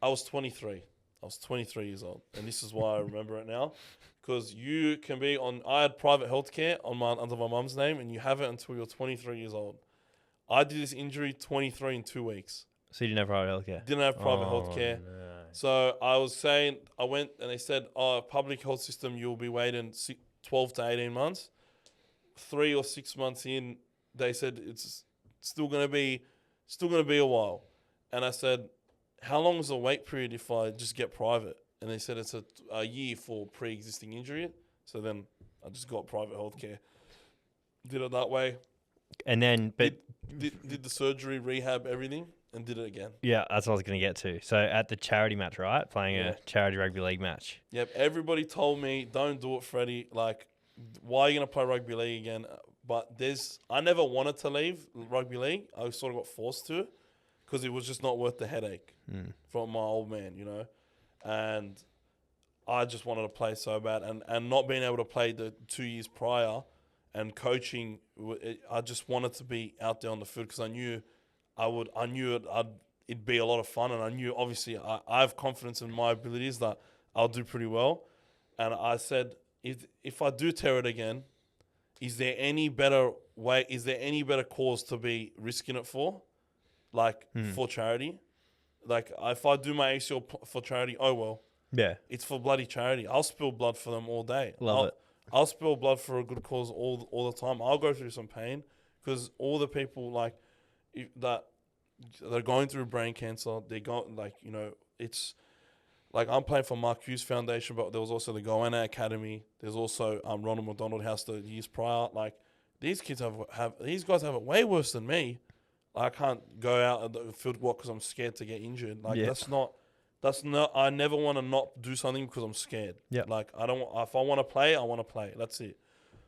was 23. I was 23 years old. And this is why I remember it now. Because you can be I had private healthcare under my mum's name, and you have it until you're 23 years old. I did this injury 23 in 2 weeks. So you didn't have private healthcare? Didn't have private healthcare. No. So I was saying, I went and they said, public health system, you'll be waiting 12 to 18 months. 3 or 6 months in, they said it's still going to be a while. And I said, how long is the wait period if I just get private? And they said it's a year for pre-existing injury. So then I just got private healthcare. Did it that way. And then, but did the surgery, rehab, everything, and did it again. yeah, that's what I was going to get to. So at the charity match, right? Playing a charity rugby league match. Yep. Everybody told me, don't do it, Freddie. Like, why are you going to play rugby league again? But I never wanted to leave rugby league. I sort of got forced to because it was just not worth the headache from my old man, you know. And I just wanted to play so bad. And not being able to play the 2 years prior and coaching, I just wanted to be out there on the field because I knew it'd be a lot of fun, and I knew obviously I have confidence in my abilities that I'll do pretty well. And I said, if I do tear it again, is there any better way? Is there any better cause to be risking it for, like for charity? Like if I do my ACL for charity, oh well, yeah, it's for bloody charity. I'll spill blood for them all day. Love it. I'll spill blood for a good cause all the time. I'll go through some pain because all the people like that they're going through brain cancer. They got it's like I'm playing for Mark Hughes Foundation, but there was also the Goanna Academy. There's also Ronald McDonald House the years prior. Like these kids these guys have it way worse than me. I can't go out at the field walk because I'm scared to get injured. Like that's not. I never want to not do something because I'm scared. Yeah. Like if I want to play, I want to play. That's it.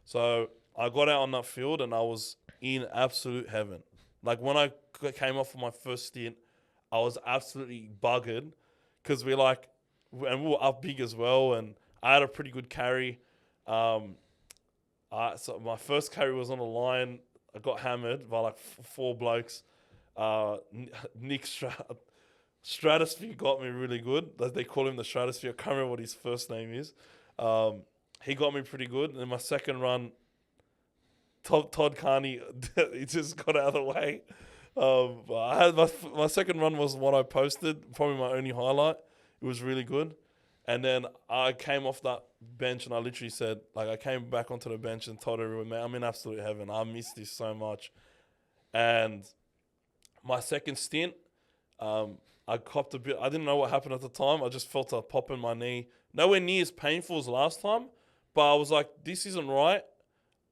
So I got out on that field and I was in absolute heaven. Like when I came off for my first stint, I was absolutely buggered because we were up big as well, and I had a pretty good carry. So my first carry was on the line. I got hammered by like 4 blokes. Nick Stratosphere got me really good. They call him the Stratosphere. I can't remember what his first name is. He got me pretty good. And then my second run, Todd Carney, he just got out of the way. I had my second run was what I posted, probably my only highlight. It was really good. And then I came off that bench and I literally said, like, I came back onto the bench and told everyone, man, I'm in absolute heaven. I miss this so much. And my second stint, I copped a bit. I didn't know what happened at the time. I just felt a pop in my knee. Nowhere near as painful as last time, but I was like, this isn't right.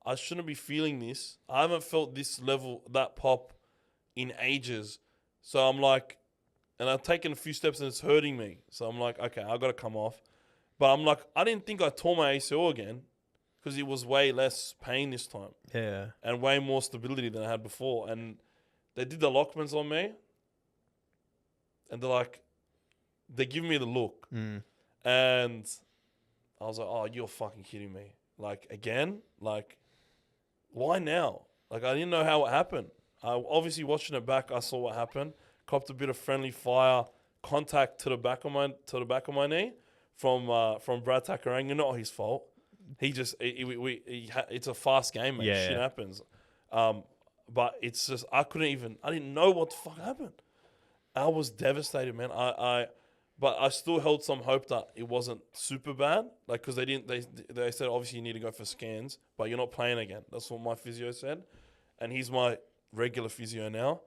I shouldn't be feeling this. I haven't felt this level, that pop in ages. So I'm like, and I've taken a few steps and it's hurting me. So I'm like, okay, I got to come off. But I'm like, I didn't think I tore my ACL again because it was way less pain this time. Yeah. And way more stability than I had before. And they did the Lockmans on me. And they give me the look. And I was like, oh, you're fucking kidding me. Like, again? Like, why now? Like, I didn't know how it happened. Obviously, watching it back, I saw what happened. Copped a bit of friendly fire contact to the back of my knee from Brad Takaranga. Not his fault. He just it's a fast game, mate. Yeah, Shit yeah. happens. But it's just I didn't know what the fuck happened. I was devastated, man. But I still held some hope that it wasn't super bad. Like, because they said obviously you need to go for scans, but you're not playing again. That's what my physio said, and he's my regular physio now.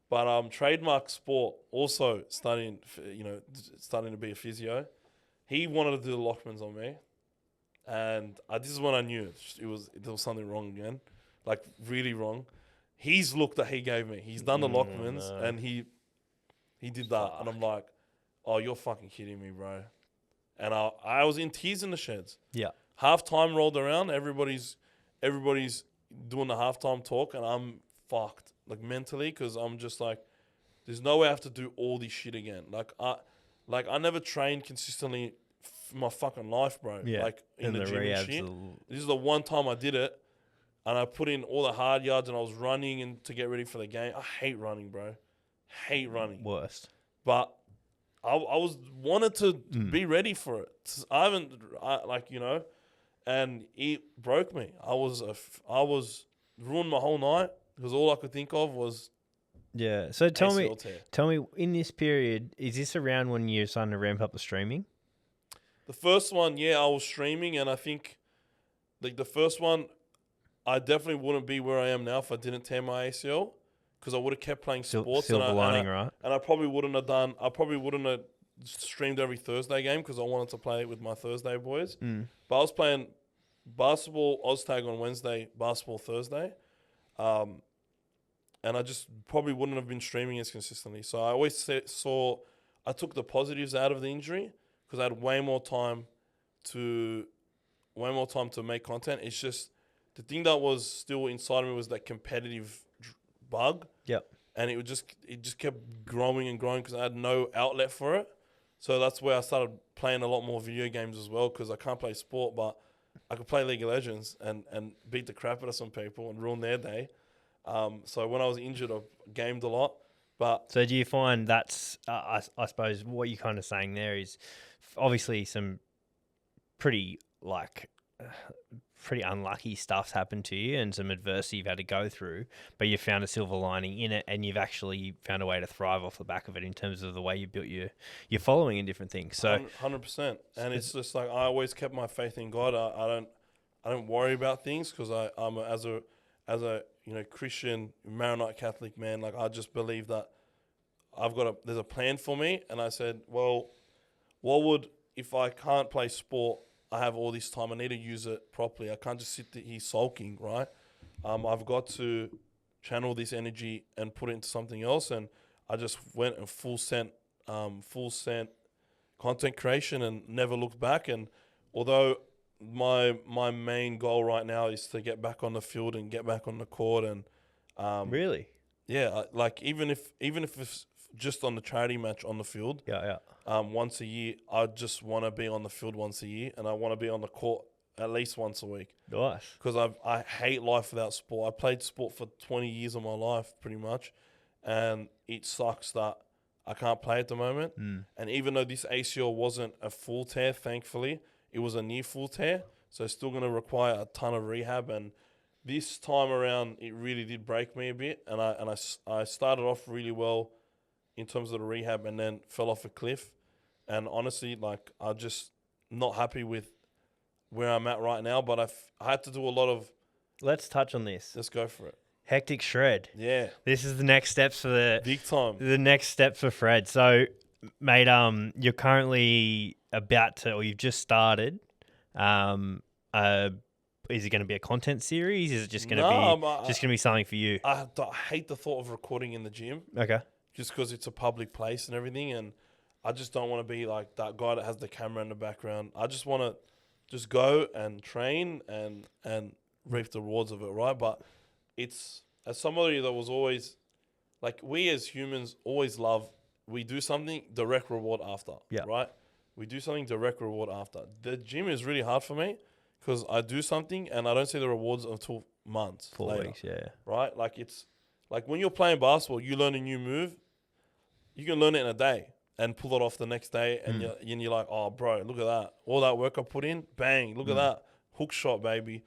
But Trademark Sport also starting to be a physio. He wanted to do the Lockmans on me, and this is when I knew there was something wrong again, like really wrong. His look that he gave me, he's done the Lockmans, no. and he did that, and I'm like, oh, you're fucking kidding me, bro. And I was in tears in the sheds. Yeah. Half time rolled around, everybody's doing the halftime talk, and I'm fucked, like mentally, because I'm just like, there's no way I have to do all this shit again. Like I never trained consistently my fucking life, bro. Yeah. Like in the the gym and rehabs. shit. This is the one time I did it, and I put in all the hard yards, and I was running and to get ready for the game. I hate running, bro. Hate running. Worst. But I wanted to be ready for it. And it broke me. I was ruined my whole night because all I could think of was Yeah. So tell ACL tear. me, in this period, is this around when you're starting to ramp up the streaming? The first one, yeah, I was streaming, and I think like the first one, I definitely wouldn't be where I am now if I didn't tear my ACL, because I would have kept playing sports. Silver lining, right? And I probably wouldn't have streamed every Thursday game because I wanted to play with my Thursday boys. But I was playing basketball, OzTag on Wednesday, basketball Thursday. And I just probably wouldn't have been streaming as consistently. So I always I took the positives out of the injury because I had way more time to make content. It's just the thing that was still inside of me was that competitive bug. Yep. And it just kept growing and growing because I had no outlet for it. So that's where I started playing a lot more video games as well, because I can't play sport, but I could play League of Legends and beat the crap out of some people and ruin their day. So when I was injured, I gamed a lot. But So do you find that's, I suppose, what you're kind of saying there is obviously some pretty unlucky stuff's happened to you and some adversity you've had to go through, but you found a silver lining in it, and you've actually found a way to thrive off the back of it in terms of the way you built your following and different things. So 100%. And it's just like I always kept my faith in God. I don't worry about things because I'm as a Christian Maronite Catholic man. Like I just believe that there's a plan for me. And I said, well, if I can't play sport, I have all this time. I need to use it properly. I can't just sit here sulking, right? I've got to channel this energy and put it into something else. And I just went and full sent content creation and never looked back. And although my main goal right now is to get back on the field and get back on the court, and really, yeah, like even if it's just on the charity match on the field, once a year, I just want to be on the field once a year, and I want to be on the court at least once a week. Nice. Because I hate life without sport. I played sport for 20 years of my life, pretty much, and it sucks that I can't play at the moment. And even though this ACL wasn't a full tear, thankfully, it was a near full tear, so it's still going to require a ton of rehab. And this time around, it really did break me a bit, and I started off really well in terms of the rehab, and then fell off a cliff. And honestly, like, I'm just not happy with where I'm at right now, but I had to do a lot of... Let's touch on this. Let's go for it. Hectic Shred. Yeah. This is the next steps for Big time. The next step for Fred. So, mate, you're currently about to, or you've just started. Is it going to be a content series? Is it just going to be something for you? I hate the thought of recording in the gym. Okay. Just because it's a public place and everything, and I just don't want to be like that guy that has the camera in the background. I just want to just go and train and reap the rewards of it, right? But it's, as somebody that was always, like, we as humans always love, we do something, direct reward after, right? We do something, direct reward after. The gym is really hard for me because I do something and I don't see the rewards until months 4 later, weeks, yeah. right? Like it's like when you're playing basketball, you learn a new move, you can learn it in a day and pull it off the next day, and you're like, oh, bro, look at that, all that work I put in, bang, look at that hook shot, baby.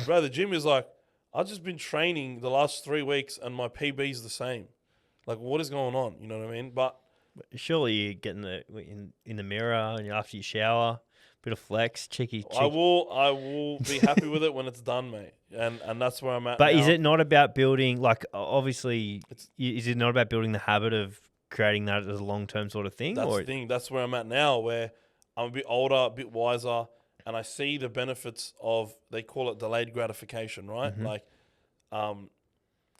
Bro, the gym is like, I've just been training the last 3 weeks and my PB is the same. Like, what is going on? You know what I mean? But surely you get in the mirror and after you shower, bit of flex, cheeky. I will be happy with it when it's done, mate. And that's where I'm at. But now. is it not about building, like, obviously, is it not about building the habit of creating that as a long-term sort of thing? That's the thing. That's where I'm at now, where I'm a bit older, a bit wiser, and I see the benefits of, they call it delayed gratification, right? Like,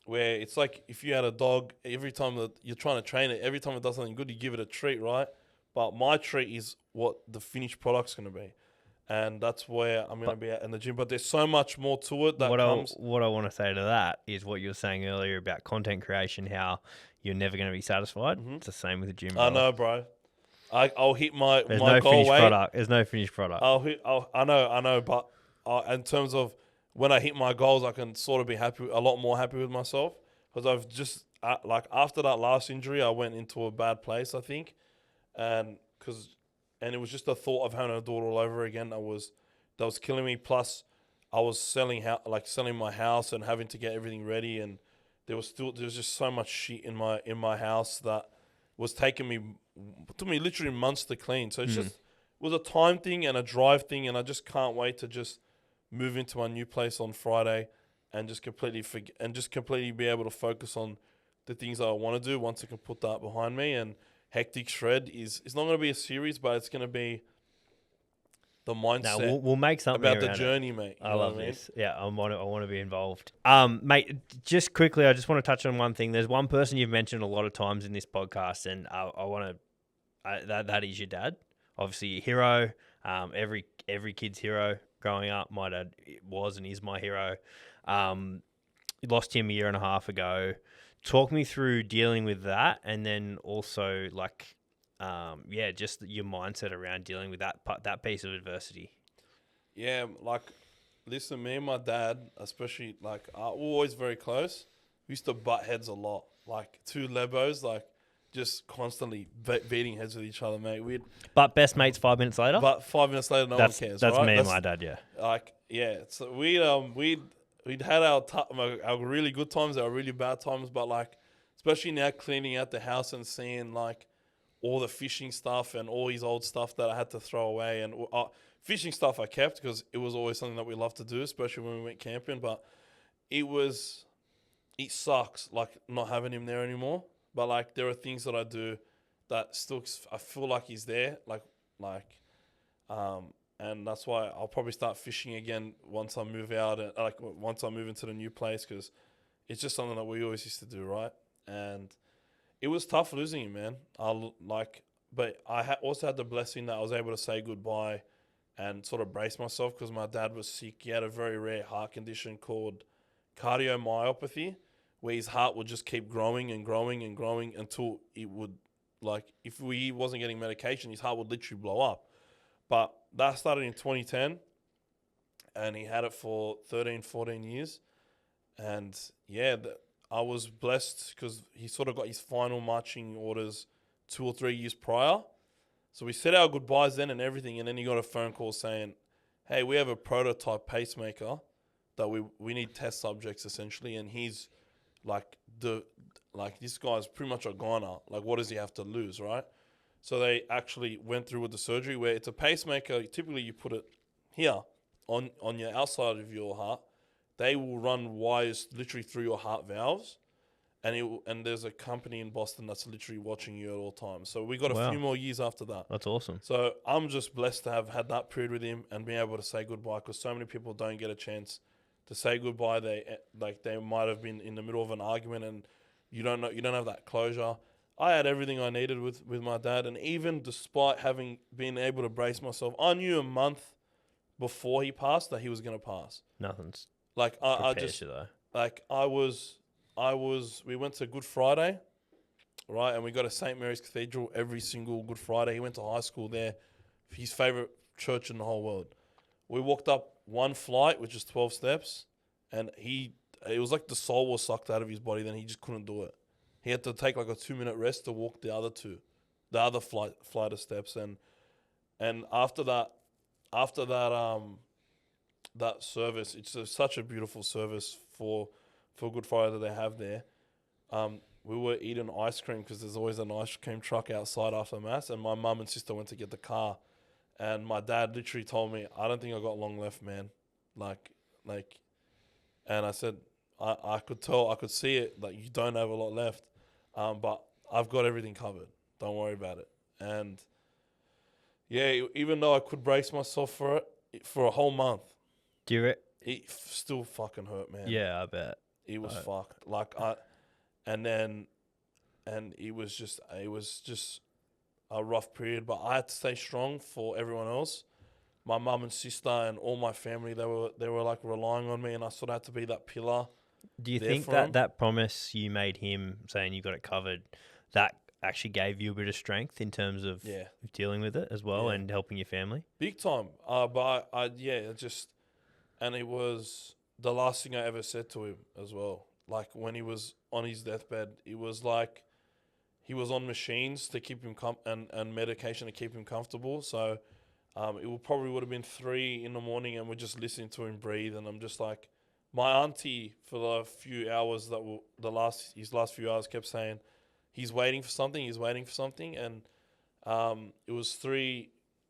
where it's like if you had a dog, every time that you're trying to train it, every time it does something good, you give it a treat, right? But my treat is what the finished product's going to be. And that's where I'm going to be at in the gym. But there's so much more to it that comes. What I want to say to that is what you were saying earlier about content creation, how you're never going to be satisfied. It's the same with the gym. I know, bro. I'll hit my There's my no goal finished weight. product. There's no finished product. I know. But in terms of when I hit my goals, I can sort of be a lot more happy with myself, because I've just like after that last injury, I went into a bad place, I think, and it was just the thought of having to do it all over again that was killing me. Plus, I was selling my house and having to get everything ready, and there was just so much shit in my house that was took me literally months to clean. So it was a time thing and a drive thing, and I just can't wait to just move into my new place on Friday and just completely be able to focus on the things that I want to do once I can put that behind me. And HECTICFRED is not going to be a series, but it's going to be the mindset. No, we'll make something about the around journey, mate. I love this. Yeah, I want to be involved. Mate, just quickly, I just want to touch on one thing. There's one person you've mentioned a lot of times in this podcast, and I want to. That is your dad. Obviously, your hero. Every kid's hero growing up. My dad was and is my hero. Lost him a year and a half ago. Talk me through dealing with that, and then also just your mindset around dealing with that piece of adversity. Yeah, like, listen, me and my dad, especially, like, are always very close. We used to butt heads a lot, like two Lebos, like, just constantly beating heads with each other, mate. But best mates 5 minutes later? But 5 minutes later, no one cares, That's right? me and my dad, yeah. Like, yeah, so we'd had our really good times, our really bad times, but, like, especially now cleaning out the house and seeing, like, all the fishing stuff and all his old stuff that I had to throw away. And fishing stuff I kept because it was always something that we loved to do, especially when we went camping. But it sucks, like, not having him there anymore. But, like, there are things that I do that still I feel like he's there, and that's why I'll probably start fishing again once I move out, and once I move into the new place, because it's just something that we always used to do, right? And it was tough losing him, man. But I also had the blessing that I was able to say goodbye and sort of brace myself, because my dad was sick. He had a very rare heart condition called cardiomyopathy, where his heart would just keep growing and growing and growing until it would, like, if he wasn't getting medication, his heart would literally blow up. But that started in 2010, and he had it for 13, 14 years. And yeah, I was blessed because he sort of got his final marching orders 2 or 3 years prior. So we said our goodbyes then and everything, and then he got a phone call saying, hey, we have a prototype pacemaker that we need test subjects, essentially, and he's this guy's pretty much a goner. Like, what does he have to lose, right? So they actually went through with the surgery, where it's a pacemaker. Typically, you put it here on your outside of your heart. They will run wires literally through your heart valves, and there's a company in Boston that's literally watching you at all times. So we got a few more years after that. That's awesome. So I'm just blessed to have had that period with him and being able to say goodbye, because so many people don't get a chance to say goodbye. They might have been in the middle of an argument, and you don't have that closure. I had everything I needed with my dad, and even despite having been able to brace myself, I knew a month before he passed that he was going to pass. Nothing's like I just you though. Like we went to Good Friday, right, and we go to St. Mary's Cathedral every single Good Friday. He went to high school there, his favorite church in the whole world. We walked up one flight, which is 12 steps, and it was like the soul was sucked out of his body. Then he just couldn't do it. He had to take like a 2-minute rest to walk the other flight of steps, and after that that service, it's such a beautiful service for Good Friday that they have there. We were eating ice cream because there's always an ice cream truck outside after mass, and my mum and sister went to get the car, and my dad literally told me, "I don't think I got long left, man." Like, and I said, I could tell, I could see it. Like, you don't have a lot left, but I've got everything covered. Don't worry about it. And yeah, even though I could brace myself for it for a whole month, it still fucking hurt, man. Yeah, I bet. It was fucked. And it was just a rough period. But I had to stay strong for everyone else. My mum and sister and all my family, they were like relying on me, and I sort of had to be that pillar. Do you think that promise you made him, saying you got it covered, that actually gave you a bit of strength in terms of dealing with it as well and helping your family? Big time. But and it was the last thing I ever said to him as well. Like, when he was on his deathbed, it was like he was on machines to keep him and medication to keep him comfortable. So it probably would have been 3 a.m, and we're just listening to him breathe. And I'm just like, my auntie for the few hours his last few hours kept saying, he's waiting for something. And it was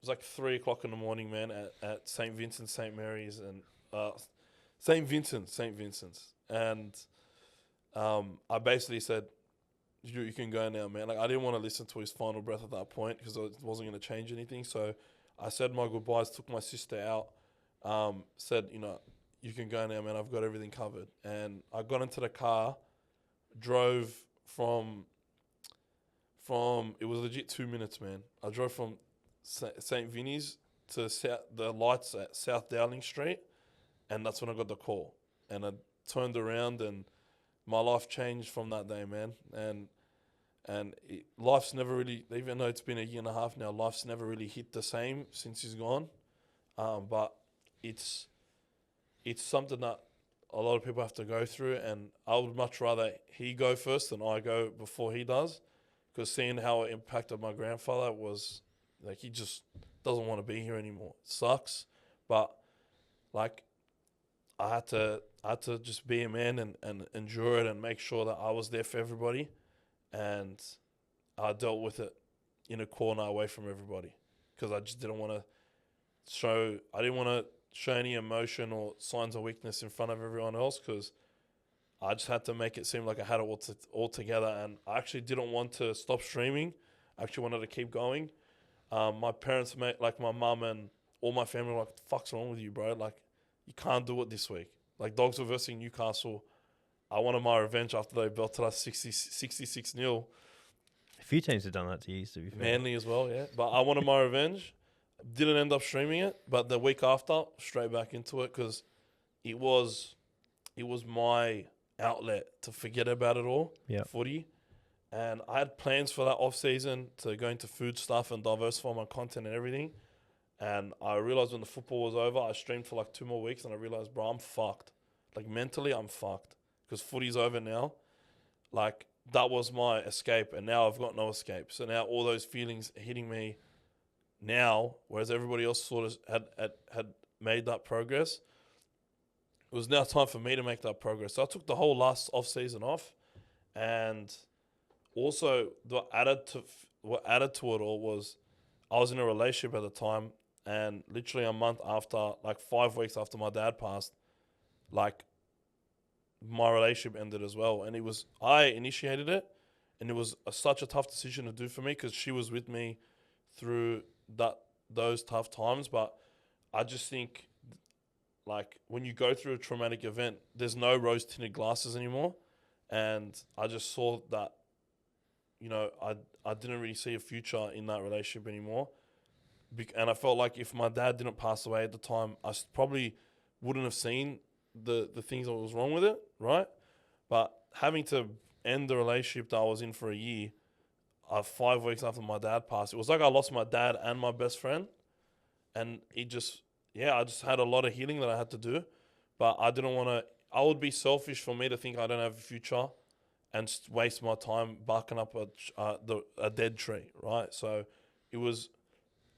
like 3 o'clock in the morning, man, at St. Vincent, St. Mary's, and St. Vincent's. And I basically said, you can go now, man. Like, I didn't want to listen to his final breath at that point because it wasn't going to change anything. So I said my goodbyes, took my sister out, said, you can go now, man. I've got everything covered. And I got into the car, drove from it was legit 2 minutes, man. I drove from St. Vinny's to the lights at South Dowling Street, and that's when I got the call. And I turned around, and my life changed from that day, man. And life's never really, even though it's been 1.5 years now, life's never really hit the same since he's gone. But it's something that a lot of people have to go through, and I would much rather he go first than I go before he does, because seeing how it impacted my grandfather was like, he just doesn't want to be here anymore. It sucks, but like, I had to just be a man and endure it and make sure that I was there for everybody, and I dealt with it in a corner away from everybody, because I just didn't want to show any emotion or signs of weakness in front of everyone else, because I just had to make it seem like I had it all together. And I actually didn't want to stop streaming. I actually wanted to keep going. My parents, like my mum and all my family, were like, "What the fuck's wrong with you, bro? Like, you can't do it this week." Like, Dogs were versus Newcastle. I wanted my revenge after they belted us 66-0. A few teams have done that to you, to be fair. Manly as well, yeah. But I wanted my revenge. Didn't end up streaming it, but the week after, straight back into it, because it was my outlet to forget about it all, footy. And I had plans for that off-season to go into food stuff and diversify my content and everything. And I realized when the football was over, I streamed for like 2 more weeks, and I realized, bro, I'm fucked. Like, mentally, I'm fucked, because footy's over now. Like, that was my escape, and now I've got no escape. So now all those feelings are hitting me now, whereas everybody else sort of had made that progress. It was now time for me to make that progress. So I took the whole last off-season off, and also what added to it all was I was in a relationship at the time, and literally a month after, like 5 weeks after my dad passed, like, my relationship ended as well. And I initiated it, and it was such a tough decision to do for me, because she was with me through those tough times. But I just think, like, when you go through a traumatic event, there's no rose-tinted glasses anymore. And I just saw that, I didn't really see a future in that relationship anymore. And I felt like if my dad didn't pass away at the time, I probably wouldn't have seen the things that was wrong with it, right? But having to end the relationship that I was in for a year, 5 weeks after my dad passed, it was like I lost my dad and my best friend. And I just had a lot of healing that I had to do. But I didn't want to I would be selfish for me to think I don't have a future and waste my time barking up a dead tree, right? So it was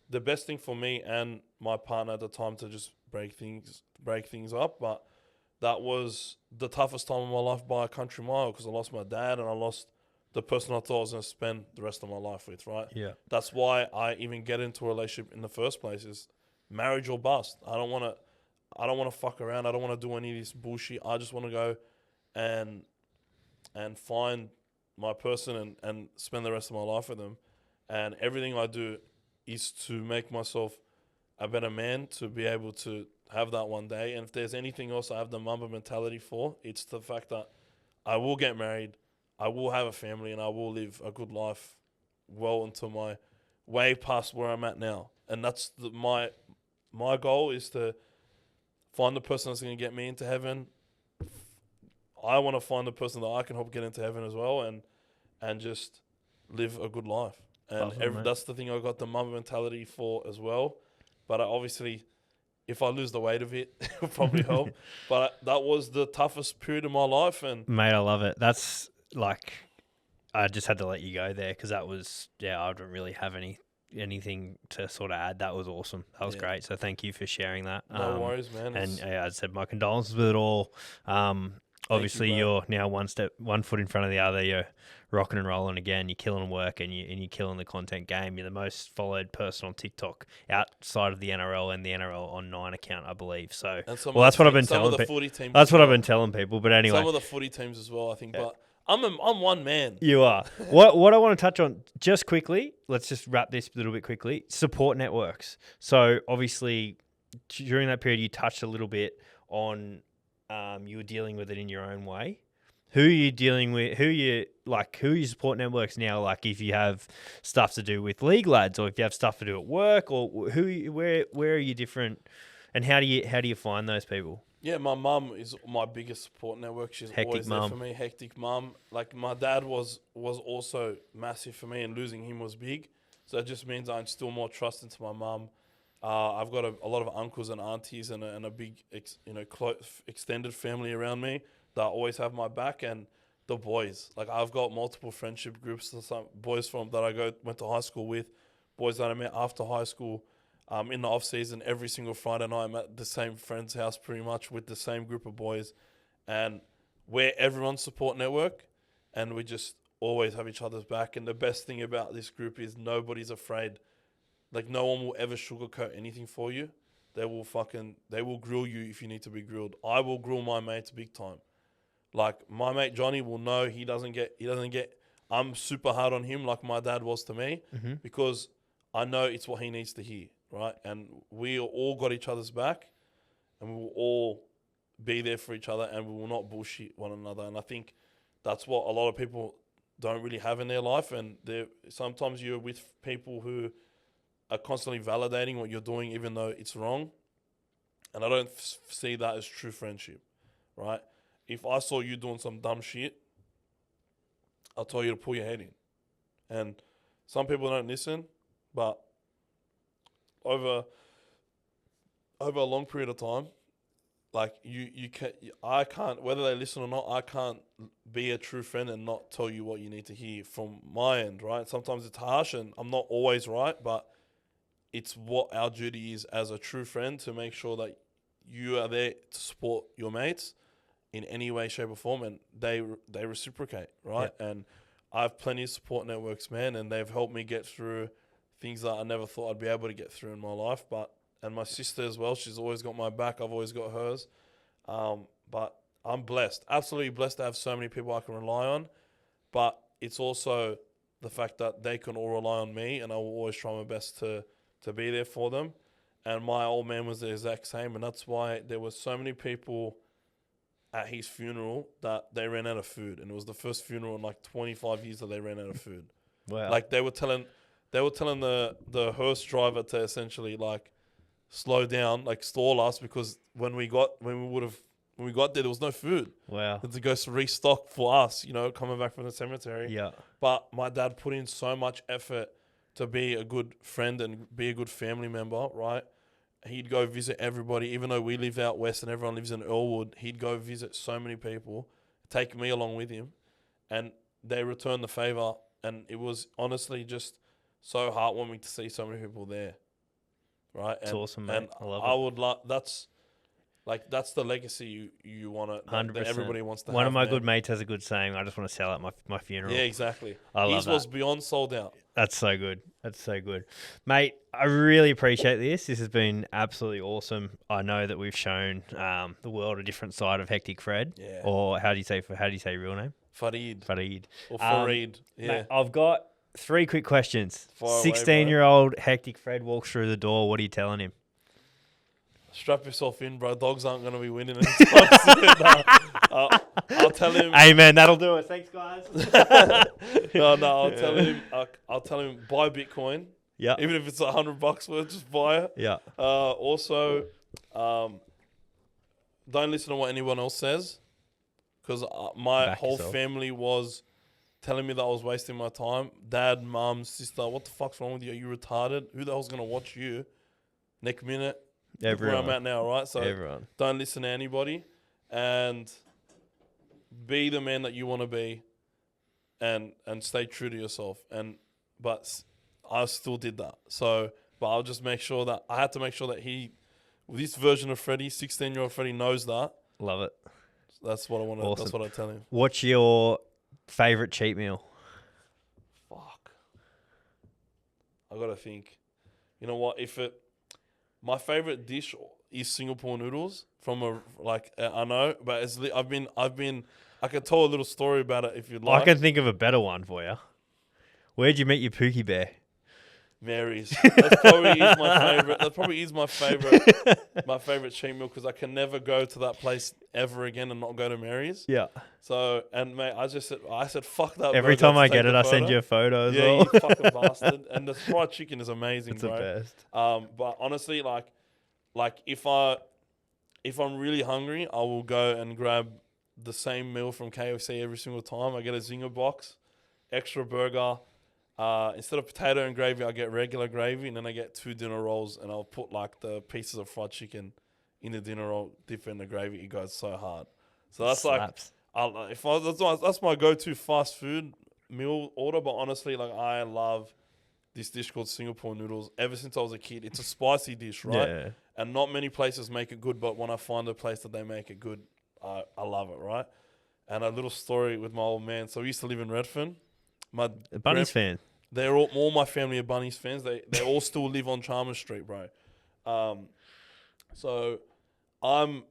the best thing for me and my partner at the time to just break things up. But that was the toughest time of my life by a country mile, because I lost my dad and I lost the person I thought I was going to spend the rest of my life with, right? Yeah. That's why I even get into a relationship in the first place, is marriage or bust. I don't want to fuck around. I don't want to do any of this bullshit. I just want to go and find my person and spend the rest of my life with them. And everything I do is to make myself a better man, to be able to have that one day. And if there's anything else I have the Mamba mentality for, it's the fact that I will get married, I will have a family, and I will live a good life well into my way past where I'm at now. And that's my goal, is to find the person that's going to get me into heaven. I want to find the person that I can help get into heaven as well, and just live a good life. And that's the thing I got the Mamba mentality for as well. But obviously, if I lose the weight of it, it will probably help. But that was the toughest period of my life. And mate, I love it. That's like, I just had to let you go there, because that was, I don't really have anything to sort of add. That was awesome. That was great. So thank you for sharing that. No worries, man. And as I said, my condolences with it all. Obviously, you're now one foot in front of the other. You're rocking and rolling again. You're killing work, and you're killing the content game. You're the most followed person on TikTok outside of the NRL and the NRL on 9 account, I believe. So, that's what I've been telling people. That's what I've been telling people. But anyway, some of the footy teams as well, I think. But I'm one man. You are. What I want to touch on just quickly. Let's just wrap this a little bit quickly. Support networks. So obviously, during that period, you touched a little bit on. You were dealing with it in your own way. Who are you dealing with? Who are your support networks now? Like, if you have stuff to do with league lads, or if you have stuff to do at work, or where are you different, and how do you find those people? Yeah, my mum is my biggest support network. She's always there for me. Hectic mum. Like, my dad was also massive for me, and losing him was big. So it just means I instill more trust into my mum. I've got a lot of uncles and aunties and a big, extended family around me that always have my back. And the boys, like, I've got multiple friendship groups. Some boys went to high school with, boys that I met after high school. In the off season, every single Friday night, I'm at the same friend's house pretty much with the same group of boys, and we're everyone's support network, and we just always have each other's back. And the best thing about this group is nobody's afraid. Like, no one will ever sugarcoat anything for you. They will grill you if you need to be grilled. I will grill my mates big time. Like, my mate Johnny will know he doesn't get, I'm super hard on him like my dad was to me, because I know it's what he needs to hear, right? And we all got each other's back, and we will all be there for each other, and we will not bullshit one another. And I think that's what a lot of people don't really have in their life. And sometimes you're with people who are constantly validating what you're doing, even though it's wrong. And I don't see that as true friendship, right? If I saw you doing some dumb shit, I'll tell you to pull your head in. And some people don't listen, but over a long period of time, like, I can't, whether they listen or not, I can't be a true friend and not tell you what you need to hear from my end, right? Sometimes it's harsh, and I'm not always right, but it's what our duty is as a true friend, to make sure that you are there to support your mates in any way, shape, or form, and they reciprocate, right? Yeah. And I have plenty of support networks, man, and they've helped me get through things that I never thought I'd be able to get through in my life. And my sister as well, she's always got my back. I've always got hers. But I'm blessed, absolutely blessed to have so many people I can rely on. But it's also the fact that they can all rely on me, and I will always try my best to be there for them. And my old man was the exact same, and that's why there were so many people at his funeral that they ran out of food, and it was the first funeral in like 25 years that they ran out of food. Wow! Like, they were telling the hearse driver to essentially, like, slow down, like, stall us, because when we got there was no food. Wow! Had to go restock for us, coming back from the cemetery. Yeah. But my dad put in so much effort to be a good friend and be a good family member, right? he'd go visit everybody, even though we live out west and everyone lives in Earlwood. He'd go visit so many people, take me along with him, and they returned the favor. And it was honestly just so heartwarming to see so many people there, right? It's awesome, mate. And I love I it. would that's the legacy you want to, 100%. that everybody wants to have. One of my man. good mates has a good saying. I just want to sell at my funeral. Yeah, exactly. I love His that. was beyond sold out. That's so good. That's so good. Mate, I really appreciate this. This has been absolutely awesome. I know that we've shown the world a different side of Hectic Fred. Yeah. Or how do you say your real name? Farid. Farid. Or Farid. Yeah. Mate, I've got 3 quick questions. Fire away, 16-year-old Hectic Fred walks through the door. What are you telling him? Strap yourself in, bro. Dogs aren't going to be winning anytime soon. I'll tell him. Amen. That'll do it. Thanks, guys. I'll tell him buy Bitcoin. Yeah. Even if it's $100 worth, just buy it. Yeah. Also, don't listen to what anyone else says, because my Back whole yourself. family was telling me that I was wasting my time. Dad, mum, sister, what the fuck's wrong with you? Are you retarded? Who the hell's gonna watch you? Next minute, look where I'm Everyone. at now, right? So Everyone. don't listen to anybody, and be the man that you want to be, and stay true to yourself. But I still did that. So, but I'll just make sure that I had to make sure that this version of Freddie, 16-year-old Freddie, knows that. Love it. That's what I want to. Awesome. That's what I tell him. What's your favorite cheat meal? Fuck. I gotta think. You know what? My favorite dish is Singapore noodles I know, but I could tell a little story about it if you'd like. I can think of a better one for you. Where'd you meet your Pookie Bear? Mary's. That probably is my favorite. That probably is my favorite cheat meal, because I can never go to that place ever again and not go to Mary's. Yeah. So, and mate, I said fuck that. Every burger, time I take get it, the I send photo. you a photo as Yeah, well. you fucking bastard. And the fried chicken is amazing, It's the bro. best. But honestly, like if I'm really hungry, I will go and grab the same meal from KFC every single time. I get a zinger box, extra burger. Instead of potato and gravy, I get regular gravy, and then I get 2 dinner rolls, and I'll put like the pieces of fried chicken in the dinner roll, dip it in the gravy. It goes so hard. So that's Slaps. that's my go-to fast food meal order. But honestly, like, I love this dish called Singapore noodles ever since I was a kid. It's a spicy dish, right? Yeah. And not many places make it good, but when I find a place that they make it good, I love it, right? And a little story with my old man. So we used to live in Redfern. My A Bunnies fan. They're all my family are Bunnies fans. They all still live on Chalmers Street, bro. So I'm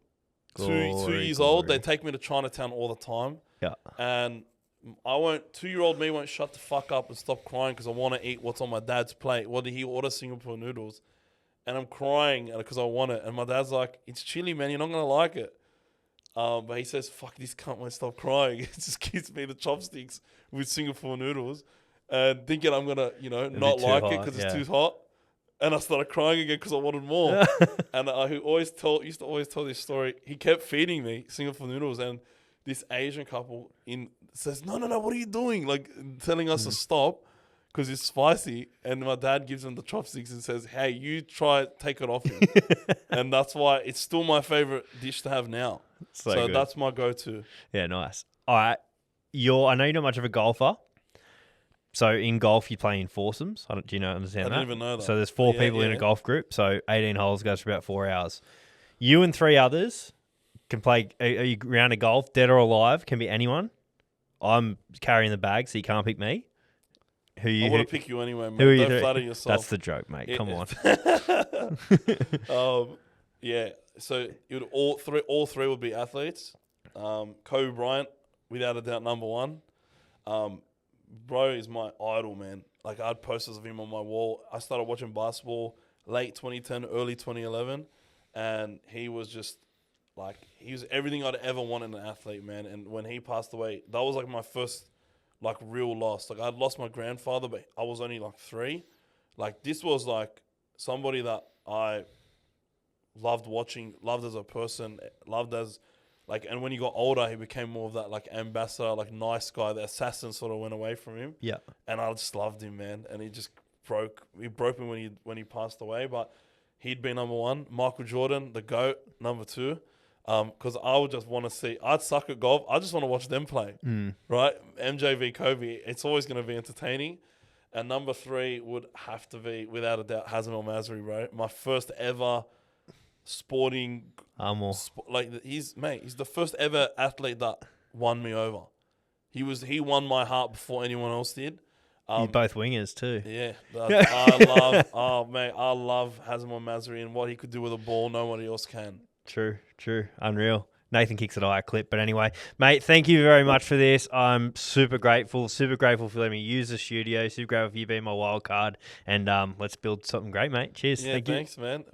two years old. They take me to Chinatown all the time. Yeah. And 2-year-old me won't shut the fuck up and stop crying because I want to eat what's on my dad's plate. What did he order? Singapore noodles. And I'm crying because I want it. And my dad's like, it's chili, man. You're not going to like it. But he says, fuck, this cunt won't stop crying. It just gives me the chopsticks with Singapore noodles. And thinking I'm going to, not like it because it's too hot. And I started crying again because I wanted more. And I used to always tell this story. He kept feeding me Singapore noodles. And this Asian couple says, no, what are you doing? Like, telling us to stop because it's spicy. And my dad gives him the chopsticks and says, hey, you try it, take it off him. And that's why it's still my favorite dish to have now. So that's my go-to. Yeah, nice. All right. I know you're not much of a golfer. So in golf, you play in foursomes. Do you understand that? I didn't even know that. So there's 4 people in a golf group. So 18 holes goes for about 4 hours. You and 3 others can play a round of golf, dead or alive, can be anyone. I'm carrying the bag, so you can't pick me. I want to pick you anyway, man. Who are you? Don't flatter yourself. That's the joke, mate. Come on. Yeah. So it would all three would be athletes. Kobe Bryant, without a doubt, number 1. Bro is my idol, man. Like, I had posters of him on my wall. I started watching basketball late 2010, early 2011, and he was just like, he was everything I'd ever want in an athlete, man. And when he passed away, that was like my first like real loss. Like, I'd lost my grandfather, but I was only like 3. Like, this was like somebody that I loved watching, loved as a person, loved as like, and when he got older, he became more of that like ambassador, like nice guy. The assassin sort of went away from him. Yeah. And I just loved him, man. And he just broke me when he passed away. But he'd be number one. Michael Jordan, the GOAT, number two. Because I would just want to see. I'd suck at golf. I just want to watch them play. Right? MJ v Kobe. It's always going to be entertaining. And number three would have to be, without a doubt, Hazem El Masri, bro. My first ever sporting. He's the first ever athlete that won me over. He won my heart before anyone else did. You're both wingers too. Yeah, I love Hazem El Masri and what he could do with a ball. Nobody else can. True, unreal. Nathan kicks at a high clip. But anyway, mate, thank you very much for this. I'm super grateful for letting me use the studio. Super grateful for you being my wild card. And let's build something great, mate. Cheers. Yeah, thank you. Thanks, man.